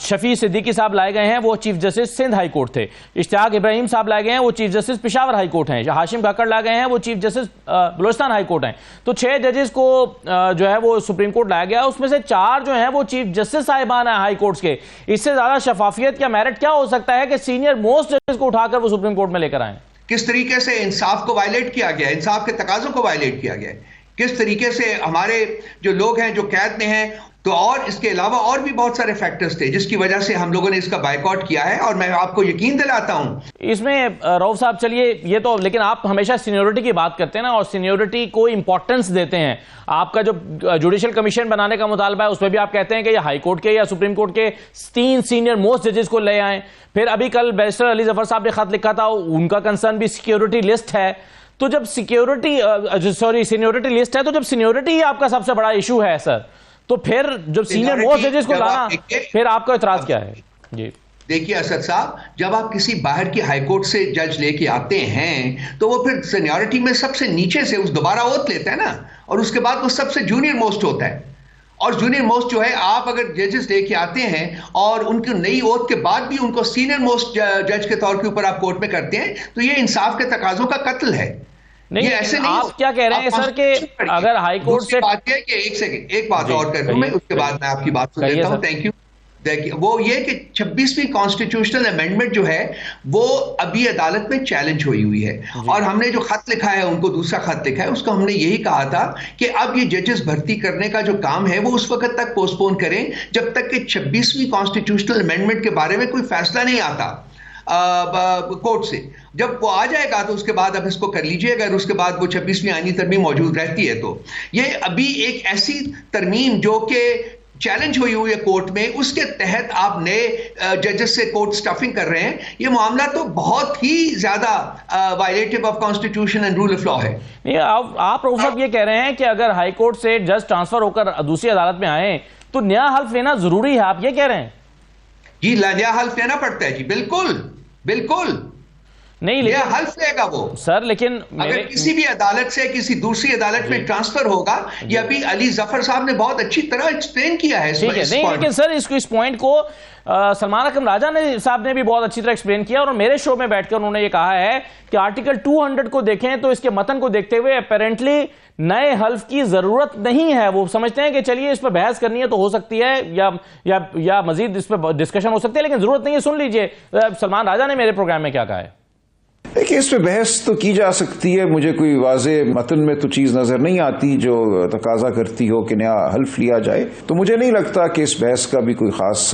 Shafi Siddiqui साहब लाए गए हैं, वो chief justice Sindh high court थे। इश्तियाक इब्राहिम साहब लाए गए हैं, वो chief justice Peshawar high court हैं। हाशिम काकड़ लाए गए हैं, वो chief justice Balochistan high court हैं। तो 6 जजेस को जो है वो सुप्रीम कोर्ट लाया गया, उसमें से 4 जो है वो चीफ जस्टिस साहिबान है हाई कोर्ट के। इससे ज्यादा शफाफियत या मेरिट क्या हो सकता है कि सीनियर मोस्ट जजेस को उठाकर वो सुप्रीम कोर्ट में लेकर आए? किस तरीके से इंसाफ को वायलेट किया गया, इंसाफ के तकाजों को वायलेट किया गया, किस तरीके से हमारे जो लोग हैं जो कैद में हैं, तो और इसके अलावा और भी बहुत सारे फैक्टर्स थे जिसकी वजह से हम लोगों ने इसका बायकॉट किया है। और मैं आपको यकीन दिलाता हूं इसमें रऊफ साहब, चलिए ये तो, लेकिन आप हमेशा सीनियोरिटी की बात करते हैं ना, और सीनियोरिटी को इंपॉर्टेंस देते हैं। आपका जो जुडिशल कमीशन बनाने का मुतालबा है उसमें भी आप कहते हैं कि ये हाई कोर्ट के या सुप्रीम कोर्ट के 3 सीनियर मोस्ट जजेस को ले आए। फिर अभी कल बैरिस्टर अली जफर साहब ने खत लिखा था, उनका कंसर्न भी सिक्योरिटी लिस्ट है। तो जब सीनियोरिटी लिस्ट है, तो जब सीनियोरिटी ही आपका सबसे बड़ा इशू है सर, तो फिर जब सीनियर मोस्ट जजेस को लाना, फिर आपका इतराज क्या है? जी देखिए असद साहब, जब आप किसी बाहर की हाई कोर्ट से जज लेके आते हैं तो वो फिर सीनियरिटी में सबसे नीचे से उस दोबारा ओथ लेता है ना, और उसके बाद वो सबसे जूनियर मोस्ट होता है। और जूनियर मोस्ट जो है, आप अगर जजेस लेके आते हैं और उनकी नई ओथ के बाद भी उनको सीनियर मोस्ट जज के तौर के ऊपर आप कोर्ट में करते हैं, तो ये इंसाफ के तकाजों का कत्ल है। नहीं, ऐसे नहीं। आप क्या कह रहे हैं सर कि अगर हाई कोर्ट से बात है कि एक सेकंड, एक बात और कर दूं मैं, उसके बाद मैं आपकी बात सुन लेता हूं। Thank you. देखिए, वो ये कि 26वीं कॉन्स्टिट्यूशनल अमेंडमेंट जो है वो अभी अदालत में चैलेंज हुई है, और हमने जो खत लिखा है, उनको दूसरा खत लिखा है, उसको हमने यही कहा था कि अब ये जजेस भर्ती करने का जो काम है वो उस वक्त तक पोस्टपोन करें जब तक कि 26वीं कॉन्स्टिट्यूशनल अमेंडमेंट के बारे में कोई फैसला नहीं आता कोर्ट से। जब वो आ जाएगा तो उसके बाद अब इसको कर लीजिएगा, और उसके बाद वो 26वीं आईनी तरमीम मौजूद रहती है। तो ये अभी एक ऐसी तरमीम जो कि चैलेंज हुई है कोर्ट में, उसके तहत आप नए जजेस से कोर्ट स्टफिंग कर रहे हैं। ये मामला तो बहुत ही ज्यादा violative of constitution and rule of law है। नहीं, आप रऊफ साहब ये कह रहे हैं कि अगर हाई कोर्ट से जज ट्रांसफर होकर दूसरी अदालत में आए तो नया हल्फ लेना जरूरी है, आप ये कह रहे हैं? जी, नया हल्फ लेना पड़ता है जी, बिल्कुल बिल्कुल नहीं, लेकिन हल्फ लेगा वो सर। लेकिन अगर किसी भी अदालत से किसी दूसरी अदालत में ट्रांसफर होगा, ये अभी अली जफर साहब ने बहुत अच्छी तरह एक्सप्लेन किया है। ठीक है, नहीं, लेकिन सर इस पॉइंट को सलमान अकरम राजा साहब ने भी बहुत अच्छी तरह एक्सप्लेन किया, और मेरे शो में बैठकर उन्होंने ये कहा है कि आर्टिकल 200 को देखें तो इसके मतन को देखते हुए अपेरेंटली नए हल्फ की जरूरत नहीं है। वो समझते हैं कि चलिए इस पर बहस करनी है तो हो सकती है, या मजीद इस पर डिस्कशन हो सकती है, लेकिन जरूरत नहीं है। सुन लीजिए सलमान राजा ने मेरे प्रोग्राम में क्या कहा है। देखिए, इस पे बहस तो की जा सकती है, मुझे कोई वाज़े मतन में तो चीज़ नज़र नहीं आती जो तकाजा करती हो कि नया हल्फ लिया जाए। तो मुझे नहीं लगता कि इस बहस का भी कोई ख़ास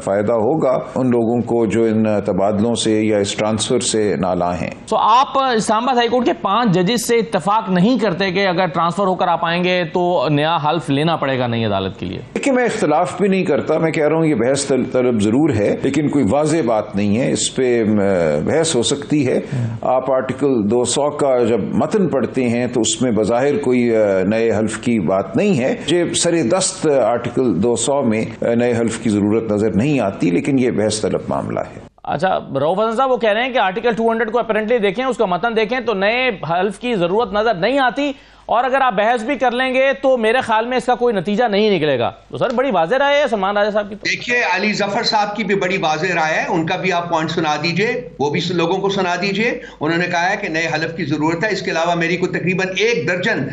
फ़ायदा होगा उन लोगों को जो इन तबादलों से या इस ट्रांसफ़र से नाला हैं। तो आप इस्लामाबाद हाई कोर्ट के 5 जजेस से इत्तेफाक नहीं करते कि अगर ट्रांसफ़र होकर आप आएंगे तो नया हल्फ लेना पड़ेगा नई अदालत के लिए? देखिए, मैं इख्तलाफ भी नहीं करता, मैं कह रहा हूँ ये बहस तलब ज़रूर है, लेकिन कोई वाज़े बात नहीं है। इस पर बहस हो सकती है। आप आर्टिकल 200 का जब मतन पढ़ते हैं तो उसमें बज़ाहिर कोई नए हल्फ की बात नहीं है। जे सरे दस्त आर्टिकल 200 में नए हल्फ की जरूरत नजर नहीं आती, लेकिन यह बहस तलब मामला है। अच्छा, रऊफ हसन साहब वो कह रहे हैं कि आर्टिकल 200 को अपेरेंटली देखें, उसका मतन देखें तो नए हल्फ की जरूरत नजर नहीं आती, और अगर आप बहस भी कर लेंगे तो मेरे ख्याल में इसका कोई नतीजा नहीं निकलेगा। तो सर बड़ी वाज़ेह राय है सलमान राजा साहब की। देखिए, अली जफर साहब की भी बड़ी वाज़ेह राय है, उनका भी आप पॉइंट सुना दीजिए, वो भी लोगों को सुना दीजिए। उन्होंने कहा है कि नए हल्फ की जरूरत है। इसके अलावा मेरी को तकरीबन 1 दर्जन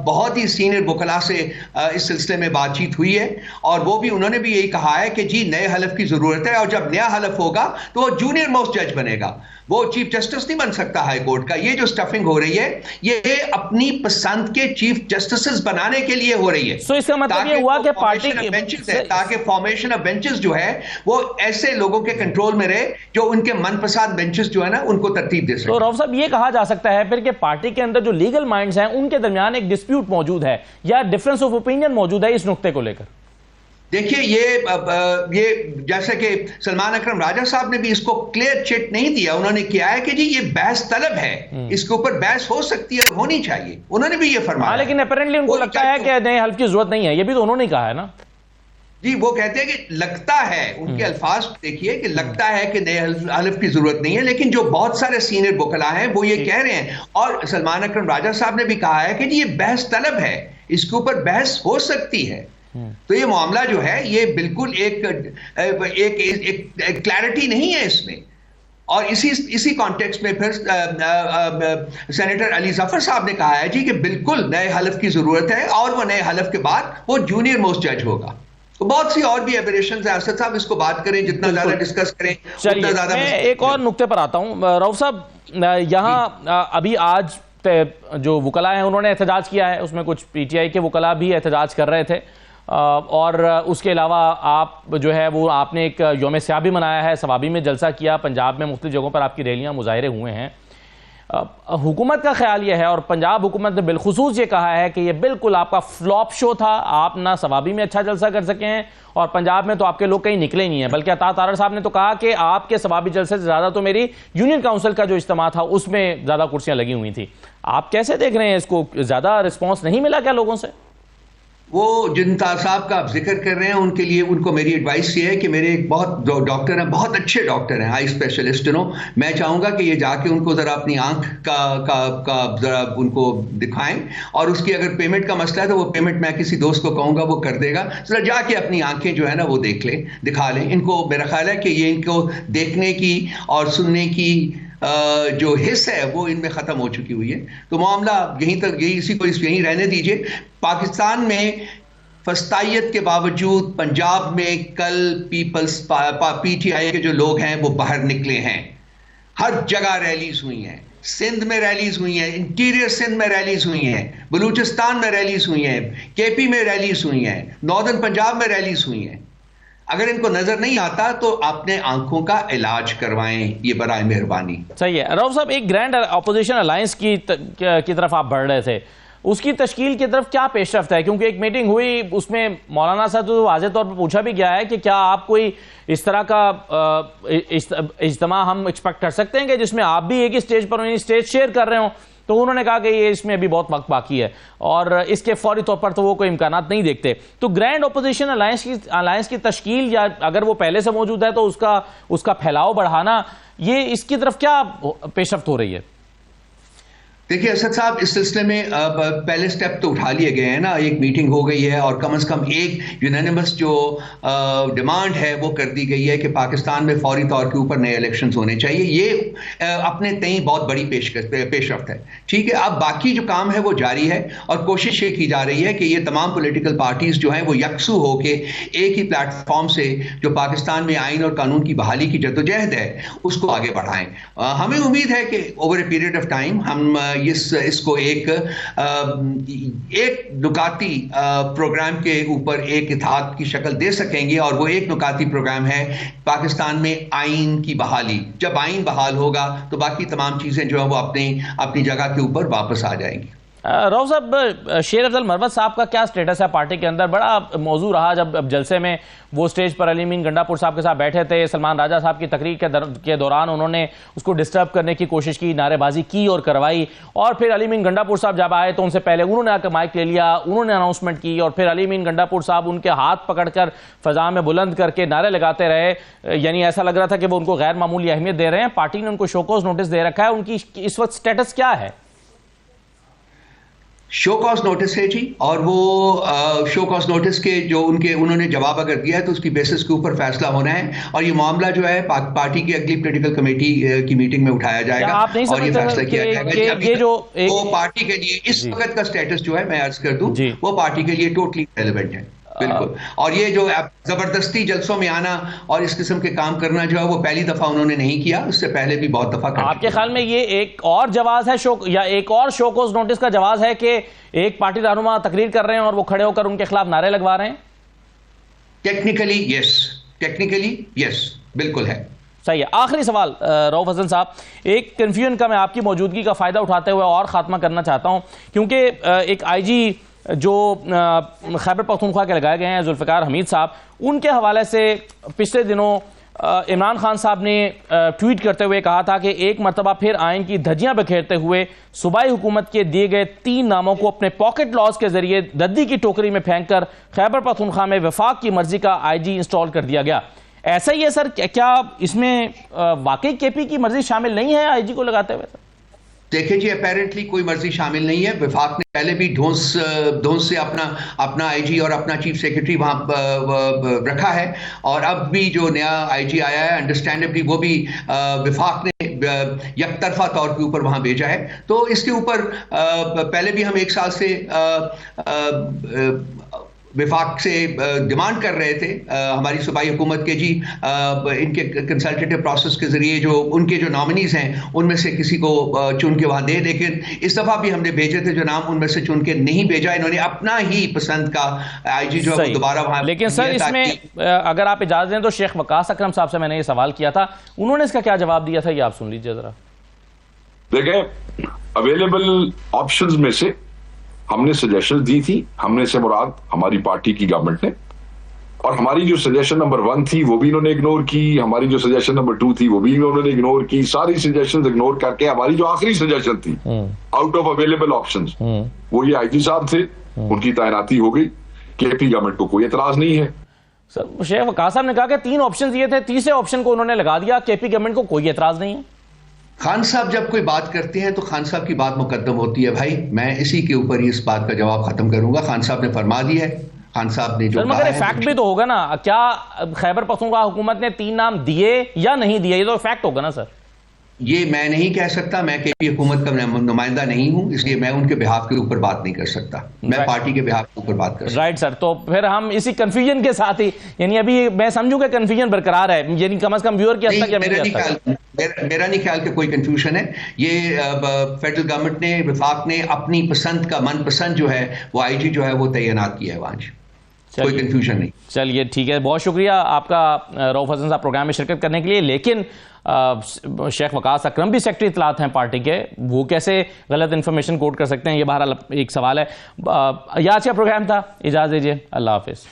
बहुत ही सीनियर वकला से इस सिलसिले में बातचीत हुई है, और वो भी उन्होंने भी यही कहा है कि जी नए हल्फ की जरूरत है, और जब नया हल्फ होगा तो वो जूनियर मोस्ट जज बनेगा, वो चीफ जस्टिस नहीं बन सकता हाई कोर्ट का। ये जो स्टफिंग हो रही है, ये अपनी पसंद के चीफ जस्टिस बनाने के लिए हो रही है। सो इसका मतलब ये हुआ कि पार्टी की बेंचेस है, ताकि फॉर्मेशन ऑफ बेंचेस जो है वो ऐसे लोगों के कंट्रोल में रहे जो उनके मनपसंद बेंचेस जो है ना उनको तरतीब दे सके। तो रऊफ साहब ये कहा जा सकता है फिर कि पार्टी के अंदर जो लीगल माइंड्स हैं उनके दरमियान एक डिस्प्यूट मौजूद है या डिफरेंस ऑफ ओपिनियन मौजूद है इस नुक्ते को लेकर? देखिए ये जैसे कि सलमान अकरम राजा साहब ने भी इसको क्लियर चिट नहीं दिया, उन्होंने किया है कि जी ये बहस तलब है, इसके ऊपर बहस हो सकती है और होनी चाहिए, उन्होंने भी ये फरमाया। लेकिन अपेरेंटली उनको लगता है कि नए हल्फ की जरूरत नहीं है, ये भी तो उन्होंने कहा है ना जी। वो कहते हैं कि लगता है, उनके अल्फाज देखिए कि लगता है कि नए हल्फ की जरूरत नहीं है, लेकिन जो बहुत सारे सीनियर वकला हैं वो ये कह रहे हैं, और सलमान अकरम राजा साहब ने भी कहा है कि जी ये बहस तलब है, इसके ऊपर बहस हो सकती है। तो ये मामला जो है ये बिल्कुल एक क्लैरिटी नहीं है इसमें। और इसी कॉन्टेक्स्ट में फिर सेनेटर अली जफर साहब ने कहा है जी कि बिल्कुल नए हलफ की जरूरत है और वो नए हलफ के बाद वो जूनियर मोस्ट जज होगा। तो बहुत सी और भी एबरेशंस हैं। असद साहब इसको बात करें, जितना ज्यादा डिस्कस करें उतना ज्यादा। मैं एक और नुक्ते पर आता हूं रऊफ साहब, यहाँ अभी आज जो वकला हैं उन्होंने एहतजाज किया है, उसमें कुछ पीटीआई के वकला भी एहतजाज कर रहे थे, और उसके अलावा आप जो है वो आपने एक यौम स्याह भी मनाया है, सवाबी में जलसा किया, पंजाब में मुख्तलिफ जगहों पर आपकी रैलियां मुजाहरे हुए हैं। हुकूमत का ख्याल यह है और पंजाब हुकूमत ने बिलखुसूस ये कहा है कि ये बिल्कुल आपका फ्लॉप शो था, आप ना सवाबी में अच्छा जलसा कर सके हैं और पंजाब में तो आपके लोग कहीं निकले नहीं हैं, बल्कि अता तारड़ साहब ने तो कहा कि आपके सवाबी जलसे से ज़्यादा तो मेरी यूनियन काउंसिल का जो इज्तिमा था उसमें ज़्यादा कुर्सियाँ लगी हुई थी। आप कैसे देख रहे हैं इसको, ज़्यादा रिस्पॉन्स नहीं मिला क्या लोगों से? वो जिन साहब का आप जिक्र कर रहे हैं उनके लिए उनको मेरी एडवाइस ये है कि मेरे एक बहुत डॉक्टर हैं, बहुत अच्छे डॉक्टर हैं, आई स्पेशलिस्ट नो, मैं चाहूंगा कि ये जाके उनको जरा अपनी आंख का जरा उनको दिखाएं, और उसकी अगर पेमेंट का मसला है तो वो पेमेंट मैं किसी दोस्त को कहूंगा वो कर देगा, जरा जाके अपनी आंखें जो है ना वो देख लें, दिखा लें। इनको मेरा ख्याल है कि ये इनको देखने की और सुनने की जो हिस्स है वो इनमें खत्म हो चुकी हुई है। तो मामला यहीं तक, इसी को यहीं रहने दीजिए। पाकिस्तान में फस्तायत के बावजूद पंजाब में कल पीपल्स पीटीआई के जो लोग हैं वो बाहर निकले हैं, हर जगह रैलीज हुई हैं, सिंध में रैलीज हुई हैं, इंटीरियर सिंध में रैलीज हुई हैं, बलूचिस्तान में रैलीज हुई हैं, केपी में रैलीज हुई हैं, नॉर्दर्न पंजाब में रैलीज हुई हैं। अगर इनको नजर नहीं आता तो अपने आंखों का इलाज करवाएं, ये बराए मेहरबानी। सही है। रऊफ साहब, एक ग्रैंड अपोजिशन अलायंस की तरफ आप बढ़ रहे थे, उसकी तश्कील की तरफ क्या पेशरफ्त है? क्योंकि एक मीटिंग हुई, उसमें मौलाना साहब तो वाज़ेह तौर पर पूछा भी गया है कि क्या आप कोई इस तरह का इज्तिमा हम एक्सपेक्ट कर सकते हैं कि जिसमें आप भी एक ही स्टेज पर स्टेज शेयर कर रहे हो? तो उन्होंने कहा कि ये इसमें अभी बहुत वक्त बाकी है और इसके फौरी तौर पर तो वो कोई इम्कानात नहीं देखते। तो ग्रैंड ओपोजिशन अलायंस की तश्कील, या अगर वो पहले से मौजूद है तो उसका फैलाव बढ़ाना, ये इसकी तरफ क्या पेशरफ्त हो रही है? देखिए असद साहब, इस सिलसिले में पहले स्टेप तो उठा लिए गए हैं ना, एक मीटिंग हो गई है और कम से कम एक यूनानिमस जो डिमांड है वो कर दी गई है कि पाकिस्तान में फौरी तौर के ऊपर नए इलेक्शंस होने चाहिए। ये अपने तई बहुत बड़ी पेशरफ्त है। ठीक है, अब बाकी जो काम है वो जारी है और कोशिश ये की जा रही है कि ये तमाम पॉलिटिकल पार्टीज जो हैं वो यकसू होके एक ही प्लेटफॉर्म से जो पाकिस्तान में आइन और कानून की बहाली की जद्दोजहद है उसको आगे बढ़ाएं। हमें उम्मीद है कि over a period of time हम इसको एक नुकाती प्रोग्राम के ऊपर एक इत्तेहाद की शक्ल दे सकेंगे, और वो एक नुकाती प्रोग्राम है पाकिस्तान में आइन की बहाली। जब आइन बहाल होगा तो बाकी तमाम चीजें जो है वो अपनी जगह के ऊपर वापस आ जाएंगी। रऊफ साहब, शेर अफजल मरवत साहब का क्या स्टेटस है पार्टी के अंदर? बड़ा मौजू रहा जब जलसे में वो स्टेज पर अली मीन गंडापुर साहब के साथ बैठे थे, सलमान राजा साहब की तकरीर के दौरान उन्होंने उसको डिस्टर्ब करने की कोशिश की, नारेबाजी की और करवाई, और फिर अली मीन गंडापुर साहब जब आए तो उनसे पहले उन्होंने आकर माइक ले लिया, उन्होंने अनाउंसमेंट की, और फिर अली मीन गंडापुर साहब उनके हाथ पकड़कर फजा में बुलंद करके नारे लगाते रहे। यानी ऐसा लग रहा था कि वो उनको गैर मामूली अहमियत दे रहे हैं। पार्टी ने उनको शोकॉज नोटिस दे रखा है, उनकी इस वक्त स्टेटस क्या है? शो कॉज नोटिस है जी, और वो शो कॉज नोटिस के जो उन्होंने जवाब अगर दिया है तो उसकी बेसिस के ऊपर फैसला होना है, और ये मामला जो है पार्टी की अगली पॉलिटिकल कमेटी की मीटिंग में उठाया जाएगा और ये फैसला किया जाएगा। ये जो वो पार्टी के लिए इस वक्त का स्टेटस जो है मैं अर्ज कर दूं, वो पार्टी के लिए टोटली रेलेवेंट है। बिल्कुल। और ये जो जबरदस्ती जलसों में आना और इस किस्म के काम करना जो है वो पहली दफा उन्होंने नहीं किया, उससे पहले भी बहुत दफा कर आपके ख्याल में ये एक और जवाब है शो या एक और शोकोज नोटिस का जवाब है कि एक पार्टी रहनुमा तकरीर कर रहे हैं और वो खड़े होकर उनके खिलाफ नारे लगवा रहे हैं? टेक्निकली यस, बिल्कुल है। सही है। आखिरी सवाल रऊफ हसन साहब, एक कन्फ्यूजन का मैं आपकी मौजूदगी का फायदा उठाते हुए और खात्मा करना चाहता हूं, क्योंकि एक आईजी जो खैबर पख्तूनख्वा के लगाए गए हैं जुल्फ़िकार हमीद साहब, उनके हवाले से पिछले दिनों इमरान खान साहब ने ट्वीट करते हुए कहा था कि एक मरतबा फिर आइन की धज्जियां बिखेरते हुए सूबाई हुकूमत के दिए गए 3 नामों को अपने पॉकेट लॉज के जरिए दद्दी की टोकरी में फेंक कर खैबर पख्तूनख्वा में वफाक की मर्जी का आईजी इंस्टॉल कर दिया गया। ऐसा ही है सर? क्या इसमें वाकई केपी की मर्जी शामिल नहीं है आईजी को लगाते हुए? सर देखिए जी, अपेरेंटली कोई मर्जी शामिल नहीं है। विफाक ने पहले भी ढोंस से अपना आईजी और अपना चीफ सेक्रेटरी वहां रखा है, और अब भी जो नया आईजी आया है अंडरस्टैंडेबली वो भी विफाक ने यकतरफा तौर के ऊपर वहां भेजा है। तो इसके ऊपर पहले भी हम 1 साल से विफाक से डिमांड कर रहे थे हमारी सूबाई हुकूमत के जी इनके कंसल्टेटिव प्रोसेस के जरिए जो उनके जो नॉमिनीज हैं उनमें से किसी को चुन के वहां दे, लेकिन इस दफा भी हमने भेजे थे जो नाम, उनमें से चुन के नहीं भेजा। इन्होंने अपना ही पसंद का आईजी जो है दोबारा वहां। लेकिन सर इसमें अगर आप इजाजत दें तो शेख वकास अकरम साहब से मैंने ये सवाल किया था, उन्होंने इसका क्या जवाब दिया था, ये आप सुन लीजिए जरा। देखें, अवेलेबल ऑप्शंस में से हमने सजेशन दी थी, हमने से मुराद हमारी पार्टी की गवर्नमेंट ने, और हमारी जो सजेशन नंबर 1 थी वो भी इन्होंने इग्नोर की, हमारी जो सजेशन नंबर 2 थी वो भी इन्होंने इग्नोर की। सारी सजेशंस इग्नोर करके हमारी जो आखिरी सजेशन थी आउट ऑफ अवेलेबल ऑप्शंस वो ये आईजी साहब थे, उनकी तैनाती हो गई। केपी गवर्नमेंट को कोई एतराज नहीं है। सर शेख वकास साहब ने कहा कि 3 ऑप्शन दिए थे, तीसरे ऑप्शन को उन्होंने लगा दिया, केपी गवर्नमेंट को कोई एतराज नहीं है। खान साहब जब कोई बात करते हैं तो खान साहब की बात मुकद्दम होती है भाई, मैं इसी के ऊपर ही इस बात का जवाब खत्म करूंगा। खान साहब ने फरमा दिया है, खान साहब ने जो कहा है। फैक्ट भी तो होगा ना, क्या खैबर पख्तूनख्वा हुकूमत ने 3 नाम दिए या नहीं दिए, ये तो फैक्ट होगा ना सर। ये मैं नहीं कह सकता, मैं केपी हुकूमत का नुमाइंदा नहीं हूं, इसलिए मैं उनके बिहाफ के ऊपर बात नहीं कर सकता, मैं पार्टी के बिहाफ के ऊपर बात कर सकता। राइट सर, तो फिर हम इसी कंफ्यूजन के साथ ही, यानी अभी मैं समझूं कि कंफ्यूजन बरकरार है, यानी कम से कम व्यूअर की हद तक मेरा नहीं ख्याल कि कोई कंफ्यूजन है। ये फेडरल गवर्नमेंट ने, विफाक ने अपनी पसंद का मनपसंद जो है वो आईजी जो है वो तैनात किया है वहां, कोई कंफ्यूजन नहीं। चलिए ठीक है, बहुत शुक्रिया आपका रऊफ हसन साहब प्रोग्राम में शिरकत करने के लिए। लेकिन शेख वकास अकरम भी सेक्रेटरी इत्तलात हैं पार्टी के, वो कैसे गलत इंफॉर्मेशन कोट कर सकते हैं, ये बहरहाल एक सवाल है। यह आज का प्रोग्राम था, इजाज़त दीजिए, अल्लाह हाफिज़।